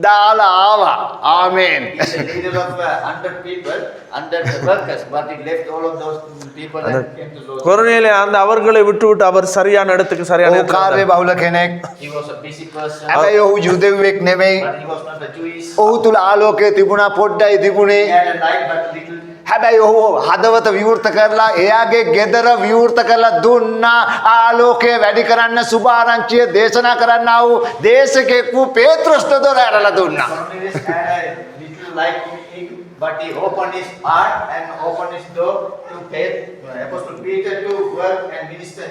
Speaker 1: දාලා ආවා. ආමේන්.
Speaker 3: He's a leader of 100 people, 100 workers, but he left all of those people and came to Lord.
Speaker 2: கொர்நேலியு அந்த அவர்களை விட்டு அவர் சரியான இடத்துக்கு சரியான
Speaker 1: ඔහු
Speaker 2: இடத்துக்கு
Speaker 1: කාර්ය
Speaker 2: வந்தார்.
Speaker 1: බහුල කෙනෙක්.
Speaker 3: He was a busy person,
Speaker 1: හැබැයි ඔහු යුදෙව්වෙක් නෙමෙයි.
Speaker 3: but he was not a Jewish.
Speaker 1: ඔහු තුල ආලෝකය තිබුණා පොඩ්ඩයි තිබුණේ.
Speaker 3: He had a light, but little.
Speaker 1: හැබැයි ඔහු හදවත විවෘත කරලා එයාගේ ගෙදර විවෘත කරලා දුන්නා ආලෝකය වැඩි කරන්න සුභාරංචිය දේශනා කරන්නා වූ දේශකෙක් වූ පේත්‍රස්ට දොර ඇරලා දුන්නා.
Speaker 3: Cornelius had a little light in him, but he opened his heart and opened his door to Apostle Peter to work and minister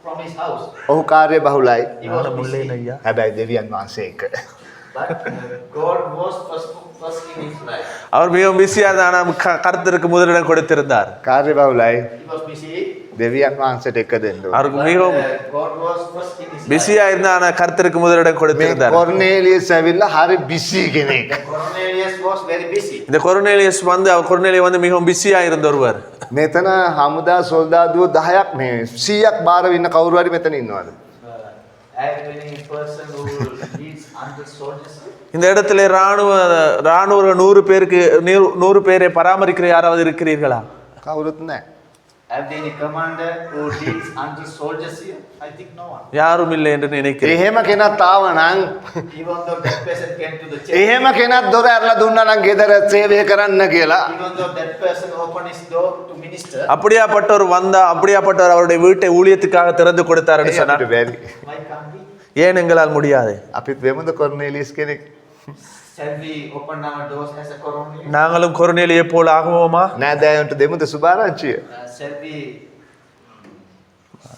Speaker 3: from his house.
Speaker 1: ඔහු කාර්ය බහුලයි.
Speaker 3: He was busy,
Speaker 1: හැබැයි දෙවියන් වහන්සේ එක.
Speaker 3: but God was first in his life.
Speaker 2: அவர் மிகவும் பிஸியா தான் கர்த்தருக்கு முதலிடம் கொடுத்திருந்தார்.
Speaker 1: කාර්ය බහුලයි.
Speaker 3: He was busy,
Speaker 1: දෙවියන් වහන්සේට එක දෙන්න ඕනේ.
Speaker 2: அவருக்கு
Speaker 3: but
Speaker 2: மிகவும்
Speaker 3: God was first in his life.
Speaker 2: பிஸியா இருந்தா ஆனா கர்த்தருக்கு முதலிடம்
Speaker 1: මේ
Speaker 2: கொடுத்திருந்தார்.
Speaker 1: කොර්නේලියස් ඇවිල්ලා හරි බිසි කෙනෙක්.
Speaker 3: Cornelius was very busy.
Speaker 2: இந்த கொர்நேலியஸ் கொர்நேலியு வந்து மிகவும் பிஸியா இருந்த ஒருவர்.
Speaker 1: මෙතන හමුදා සොල්දාදුවෝ 10ක් මේ 100ක් බාරව ඉන්න කවුරු හරි මෙතන ඉන්නවද?
Speaker 3: As many person who leads 100 soldiers.
Speaker 2: இந்த இடத்துல ராணுவ 100 பேருக்கு 100 பேரை பராமரிக்கிற யாராவது இருக்கிறீர்களா?
Speaker 1: කවුරුත් නැහැ.
Speaker 3: Have they any commander who leads 100 soldiers here? I think no one.
Speaker 2: யாரும் இல்லை என்று நினைக்கிறேன்.
Speaker 1: එහෙම කෙනක් ආවනම්
Speaker 3: Even though that person came to the church.
Speaker 1: එහෙම කෙනක් දොර ඇරලා දුන්නා නම් ගෙදර සේවය කරන්න කියලා.
Speaker 3: Even though that person opened his door to minister.
Speaker 2: அப்படியாப்பட்டவர் வந்தா, அப்படியாப்பட்டவர் அவருடைய வீட்டை ஊழியத்துக்காக திறந்து கொடுத்தாருன்னு
Speaker 1: ඒ
Speaker 2: சொன்னா
Speaker 1: අපිට බැරි.
Speaker 3: Why can't we?
Speaker 2: ஏன் எங்களால் முடியாது?
Speaker 1: අපිත් වෙමුද කොර්නේලියස් කෙනෙක්?
Speaker 3: Shall we open our doors as a Cornelius?
Speaker 2: நாங்களும் கொர்நேலியை போல் ஆகுவோமா?
Speaker 1: නෑදෑයන්ට දෙමුද සුභාරංචිය?
Speaker 3: Shall we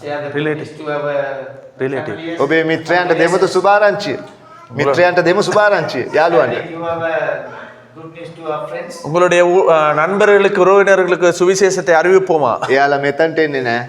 Speaker 3: share the
Speaker 2: Relative.
Speaker 3: goodness to our
Speaker 2: Relative.
Speaker 3: families?
Speaker 1: ඔබේ මිත්‍රයන්ට දෙමුද සුභාරංචිය? මිත්‍රයන්ට දෙමු සුභාරංචිය. යාළුවන්ට.
Speaker 3: Shall we give our good news to our friends?
Speaker 2: உங்களுடைய நண்பர்களுக்கு உறவினர்களுக்கு சுவிசேஷத்தை அறிவிப்போமா?
Speaker 1: එයාලා මෙතනට එන්නේ නෑ.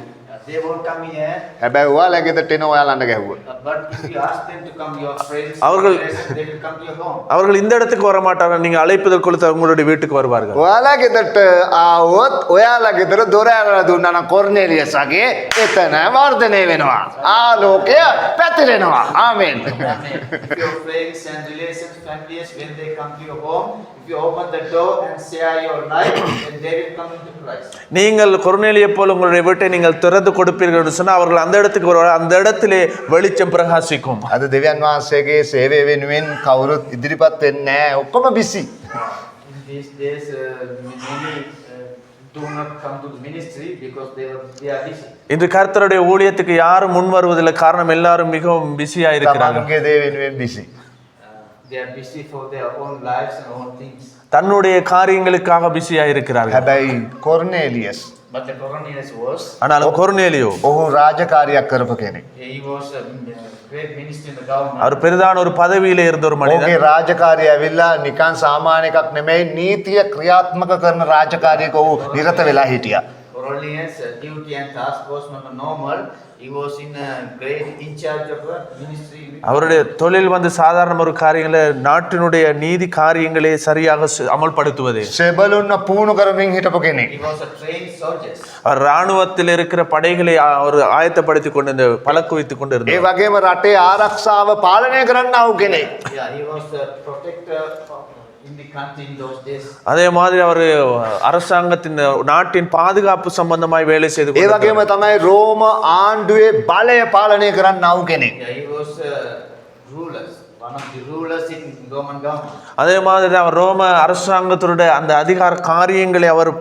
Speaker 3: They won't come here.
Speaker 1: හැබැයි ඔයාලා ගෙදරට එන ඔයාලන්න ගැහුවා.
Speaker 3: But if you ask them to come, your friends,
Speaker 2: அவர்கள்-
Speaker 3: they will come to your home.
Speaker 2: அவர்கள் இந்த இடத்துக்கு வர மாட்டார்கள், நீங்க அழைப்புதல் கொடுத்து உங்களுடைய வீட்டுக்கு வருவார்கள்.
Speaker 1: ඔයාලා ගෙදරට ආවොත් ඔයාලා ගෙදර දොර ඇරලා දුන්නා නම් කොර්නේලියස්ගේ එතන වර්ධනය වෙනවා. ආලෝකය පැතිරෙනවා. ආමෙන්.
Speaker 3: Amen. If your friends and relations, families, when they come to your home, if you open the door and share your life, then they will come into Christ.
Speaker 2: நீங்கள் கொர்நேலியை போல் உங்களுடைய வீட்டை நீங்கள் திறந்து கொடுப்பீர்கள் என்று சொன்னால் அவர்கள் அந்த இடத்துக்கு வருவார்கள், அந்த இடத்திலே வெளிச்சம் பிரகாசிக்கும்.
Speaker 1: අද දෙවියන් වහන්සේගේ සේවය වෙනුවෙන් කවුරුත් ඉදිරිපත් වෙන්නේ නැහැ. ඔක්කොම busy.
Speaker 3: In these days, many do not come to the ministry because they are busy.
Speaker 2: இன்று கர்த்தருடைய ஊழியத்துக்கு யாரும் முன் வருவதில்லை, காரணம் எல்லாரும் மிகவும் பிஸியா இருக்கிறார்கள்.
Speaker 1: තමන්ගේ දේ වෙනුවෙන් busy.
Speaker 3: They are busy for their own lives and own things.
Speaker 2: தன்னுடைய காரியங்களுக்காக பிஸியா இருக்கிறார்கள்.
Speaker 1: හැබැයි කොර්නේලියස්
Speaker 3: But the Cornelius was,
Speaker 2: ஆனாலும் கொர்நேலியோ
Speaker 1: ඔහු රාජකාරියක් කරපු කෙනෙක්.
Speaker 3: he was a great minister in the government.
Speaker 2: அவர் பெரிதான ஒரு பதவியில இருந்த ஒரு மனிதன்.
Speaker 1: ඔහුගේ රාජකාරිය ඇවිල්ලා නිකන් සාමාන්‍ය එකක් නෙමෙයි, නීතිය ක්‍රියාත්මක කරන රාජකාරියක ඔහු නිරත වෙලා හිටියා.
Speaker 3: Cornelius' duty and task was not normal. He was in charge of a ministry.
Speaker 2: அவருடைய தொழில் வந்து சாதாரண ஒரு காரியங்களை நாட்டினுடைய நீதி காரியங்களை சரியாக அமல்படுத்துவது.
Speaker 1: සෙබළුන්න පුහුණු කරමින් හිටපු කෙනෙක්.
Speaker 3: He was a trained soldier.
Speaker 2: அவர் இராணுவத்தில் இருக்கிற படைகளை அவர் ஆயத்தப்படுத்தி கொண்டு பழக்குவித்துக் கொண்டு
Speaker 1: ඒ
Speaker 2: இருந்தார்.
Speaker 1: වගේම රටේ ආරක්ෂාව පාලනය කරන්නා වූ කෙනෙක්.
Speaker 3: Yeah, he was the protector in the country in those days.
Speaker 2: அதே மாதிரி அவர் அரசாங்கத்தின் நாட்டின் பாதுகாப்பு சம்பந்தமாய் வேலை செய்து
Speaker 1: ඒ
Speaker 2: கொண்டிருந்தார்.
Speaker 1: වගේම තමයි රෝම ආණ්ඩුවේ බලය පාලනය කරන්නා වූ කෙනෙක්.
Speaker 3: Yeah, he was rulers, one of the rulers in Roman government.
Speaker 2: அதே மாதிரி அவர் ரோம அரசாங்கத்தினுடைய அந்த அதிகார காரியங்களை அவர்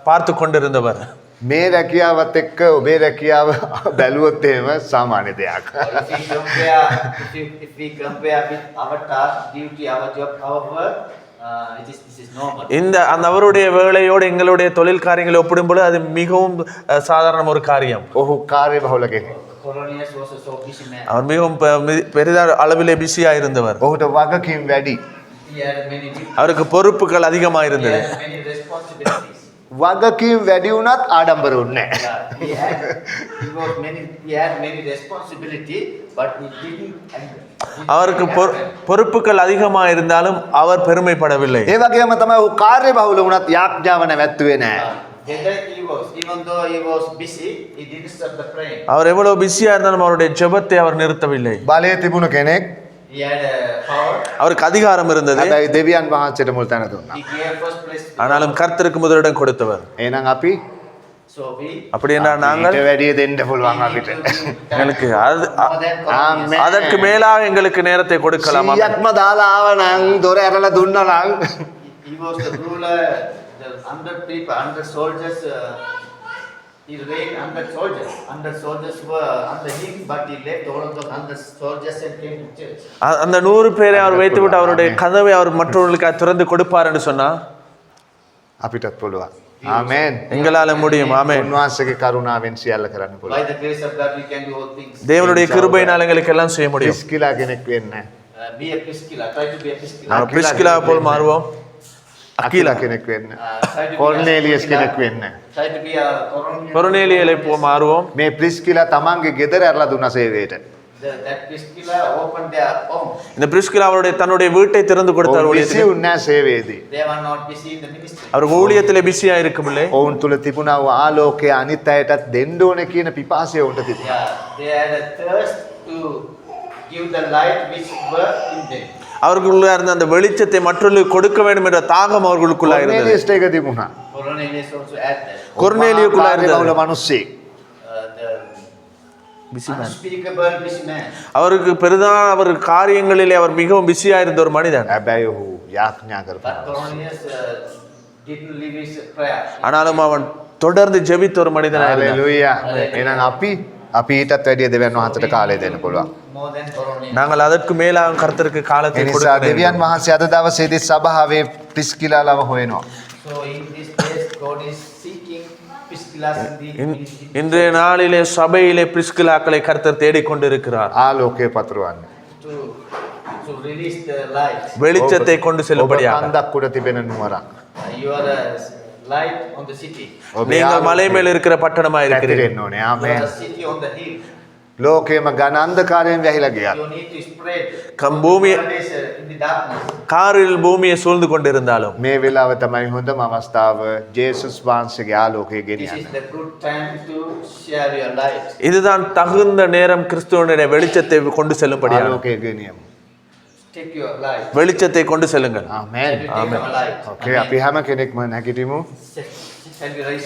Speaker 2: பார்த்து கொண்டிருந்தவர்.
Speaker 1: මේ රැකියාවත් එක්ක ඔබේ රැකියාව බැලුවොත් එහෙම සාමාන්‍ය දෙයක්.
Speaker 3: If we compare with our task, duty, our job, our work, this is normal.
Speaker 2: இந்த அந்த அவருடைய வேலையோடு எங்களுடைய தொழில் காரியங்களை ஒப்பிடும்போது அது மிகவும் சாதாரண ஒரு காரியம்.
Speaker 1: ඔහු කාර්ය බහුල කෙනෙක්.
Speaker 3: Cornelius was a so busy man.
Speaker 2: அவர் மிகவும் பெரிதான அளவிலே பிஸியா இருந்தவர்.
Speaker 1: ඔහුට වගකීම් වැඩි.
Speaker 3: He had many duties.
Speaker 2: அவருக்கு பொறுப்புகள் அதிகமா
Speaker 3: He
Speaker 2: இருந்தது.
Speaker 3: had many responsibilities.
Speaker 1: වගකීම් වැඩි වුණත් ආඩම්බර වුණේ නැහැ.
Speaker 3: He had many responsibility, but he didn't.
Speaker 2: அவருக்கு பொறுப்புகள் அதிகமா இருந்தாலும் அவர் பெருமைப்படவில்லை.
Speaker 1: ඒ වගේම තමයි ඔහු කාර්ය බහුල වුණත් යාඥාව නැවැත්තුවේ නැහැ.
Speaker 3: Even though he was busy, he didn't stop the praying.
Speaker 2: அவர் எவ்வளவு பிஸியா இருந்தாலும் அவருடைய ஜெபத்தை அவர் நிறுத்தவில்லை.
Speaker 1: බලය තිබුණ කෙනෙක්.
Speaker 3: He had power.
Speaker 2: அவருக்கு அதிகாரம் இருந்தது.
Speaker 1: හැබැයි දෙවියන් වහන්සේට මුල් තැන දුන්නා.
Speaker 3: He gave first place to
Speaker 2: ஆனாலும் கர்த்தருக்கு முதலிடம் கொடுத்தவர்.
Speaker 1: එහෙනම් අපි
Speaker 3: So we
Speaker 2: அப்படி என்றால் நாங்கள்
Speaker 1: ඊට වැඩිය දෙන්න පුළුවන් අපිට.
Speaker 2: எங்களுக்கு
Speaker 1: ආමේන්.
Speaker 2: அதற்கு மேலாக எங்களுக்கு நேரத்தை கொடுக்கலாம்.
Speaker 1: 100ක්ම දාලා ආව නම් දොර ඇරලා දුන්නා නම්
Speaker 3: he was the ruler, the 100 people, 100 soldiers. He reigned 100 soldiers. 100 soldiers were under him, but he left all of those 100 soldiers and came to church.
Speaker 2: அந்த 100 பேரை அவர் வைத்துவிட்டு அவருடைய கதவை அவர் மற்றவர்களுக்கு திறந்து கொடுப்பார் என்று சொன்னா
Speaker 1: අපිටත් පුළුවන්. ආමේන්.
Speaker 2: எங்களால முடியும். ஆமென்.
Speaker 1: උන්වහන්සේගේ කරුණාවෙන් සියල්ල කරන්න
Speaker 3: By
Speaker 1: පුළුවන්.
Speaker 3: the grace of God, we can do all things.
Speaker 2: தேவனுடைய கிருபையினால் எங்களுக்கு எல்லாம் செய்ய முடியும்.
Speaker 1: පිස්කිලා කෙනෙක් වෙන්න.
Speaker 3: Be a Priscilla. Try to be a Priscilla.
Speaker 2: நாங்கள் பிரிஸ்கிலா போல் மாறுவோம்.
Speaker 1: අකිලා කෙනෙක් වෙන්න.
Speaker 3: Try to be a
Speaker 1: කොර්නේලියස්
Speaker 3: Priscilla.
Speaker 1: කෙනෙක් වෙන්න.
Speaker 3: Try to be a Cornelius.
Speaker 2: கொர்நேலியலை போல் மாறுவோம்.
Speaker 1: මේ ප්‍රිස්කිලා තමන්ගේ ගෙදර ඇරලා දුන්නා සේවයට.
Speaker 3: That Priscilla opened their home.
Speaker 2: இந்த பிரிஸ்கிலா அவருடைய தன்னுடைய வீட்டை திறந்து கொடுத்தார்.
Speaker 1: ඔවුන්
Speaker 2: ஊழியத்தில்
Speaker 1: busy වුණා සේවයේදී.
Speaker 3: They were not busy in the ministry.
Speaker 2: அவர் ஊழியத்திலே பிஸியா இருக்கவில்லை.
Speaker 1: ඔවුන් තුල තිබුණා වූ ආලෝකය අනිත් අයටත් දෙන්න ඕනේ කියන පිපාසය උන්ට තිබුණා.
Speaker 3: Yeah, they had a thirst to give the light which were in them.
Speaker 2: அவர்களுக்குள்ள இருந்த அந்த வெளிச்சத்தை மற்றவர்களுக்கு கொடுக்க வேண்டும் என்ற தாகம் அவர்களுக்குள்ள இருந்தது.
Speaker 1: කොර්නේලියස්ට ඒක තිබුණා.
Speaker 3: Cornelius also had that.
Speaker 2: கொர்நேலியுக்குள்ள
Speaker 1: කාර්ය බහුල
Speaker 2: இருந்தது.
Speaker 1: මිනිස්සෙක්.
Speaker 3: The unspeakable busy man.
Speaker 2: அவருக்கு பெரிதான அவர் காரியங்களிலே அவர் மிகவும் பிஸியா இருந்த ஒரு மனிதன்.
Speaker 1: හැබැයි ඔහු යාඥා
Speaker 3: But
Speaker 1: කරපුවා.
Speaker 3: Cornelius didn't leave his prayer.
Speaker 2: ஆனாலும் அவன் தொடர்ந்து ஜெபித்த ஒரு மனிதனாக இருந்தான்.
Speaker 1: හalleluya. එහෙනම් අපි ඊටත් වැඩිය දෙවියන් වහන්සේට කාලය දෙන්න පුළුවන්.
Speaker 3: More than Cornelius.
Speaker 2: நாங்கள் அதற்கு மேலாக கர்த்தருக்கு காலத்தை
Speaker 1: ඒ නිසා
Speaker 2: கொடுக்க வேண்டும்.
Speaker 1: දෙවියන් වහන්සේ අද දවසේදී සභාවේ ප්‍රිස්කිලාලව හොයනවා.
Speaker 3: So in this days, God is seeking Priscillas in the ministry.
Speaker 2: இன்றைய நாளிலே சபையிலே பிரிஸ்கிலாக்களை கர்த்தர் தேடிக்கொண்டிருக்கிறார்.
Speaker 1: ආලෝකය පතුරවන්න.
Speaker 3: To release the light.
Speaker 2: வெளிச்சத்தை கொண்டு
Speaker 1: ඔබ
Speaker 2: செல்லும்படியாக.
Speaker 1: කන්දක් උඩ තිබෙන නුවරක්.
Speaker 3: You are a light on the city.
Speaker 1: ඔබේ
Speaker 2: நீங்கள் மலை
Speaker 1: ආලෝකය
Speaker 2: மேல் இருக்கிற பட்டணமா இருக்கிறீர்கள்.
Speaker 1: පැතිරෙන්න ඕනේ.
Speaker 3: You are
Speaker 1: ආමේන්.
Speaker 3: a city on the hill.
Speaker 1: ලෝකයේම ඝන අන්ධකාරයෙන් වැහිලා ගියා.
Speaker 3: You need to spread.
Speaker 2: பூமி
Speaker 3: Always in the darkness.
Speaker 2: காரில் பூமியை சூழ்ந்து கொண்டிருந்தாலும்
Speaker 1: මේ වෙලාව තමයි හොඳම අවස්ථාව ජේසුස් වහන්සේගේ ආලෝකය
Speaker 3: This
Speaker 1: ගෙනියන්න.
Speaker 3: is the good time to share your light.
Speaker 2: இதுதான் தகுந்த நேரம் கிறிஸ்துவனுடைய வெளிச்சத்தை கொண்டு செல்லும்படியாக.
Speaker 1: ආලෝකය ගෙනියමු.
Speaker 3: Take your light.
Speaker 2: வெளிச்சத்தை கொண்டு செல்லுங்கள்.
Speaker 1: ආමේන්.
Speaker 3: Take our light.
Speaker 1: ඕකේ අපි හැම කෙනෙක්ම නැගිටිමු.
Speaker 3: Shall we raise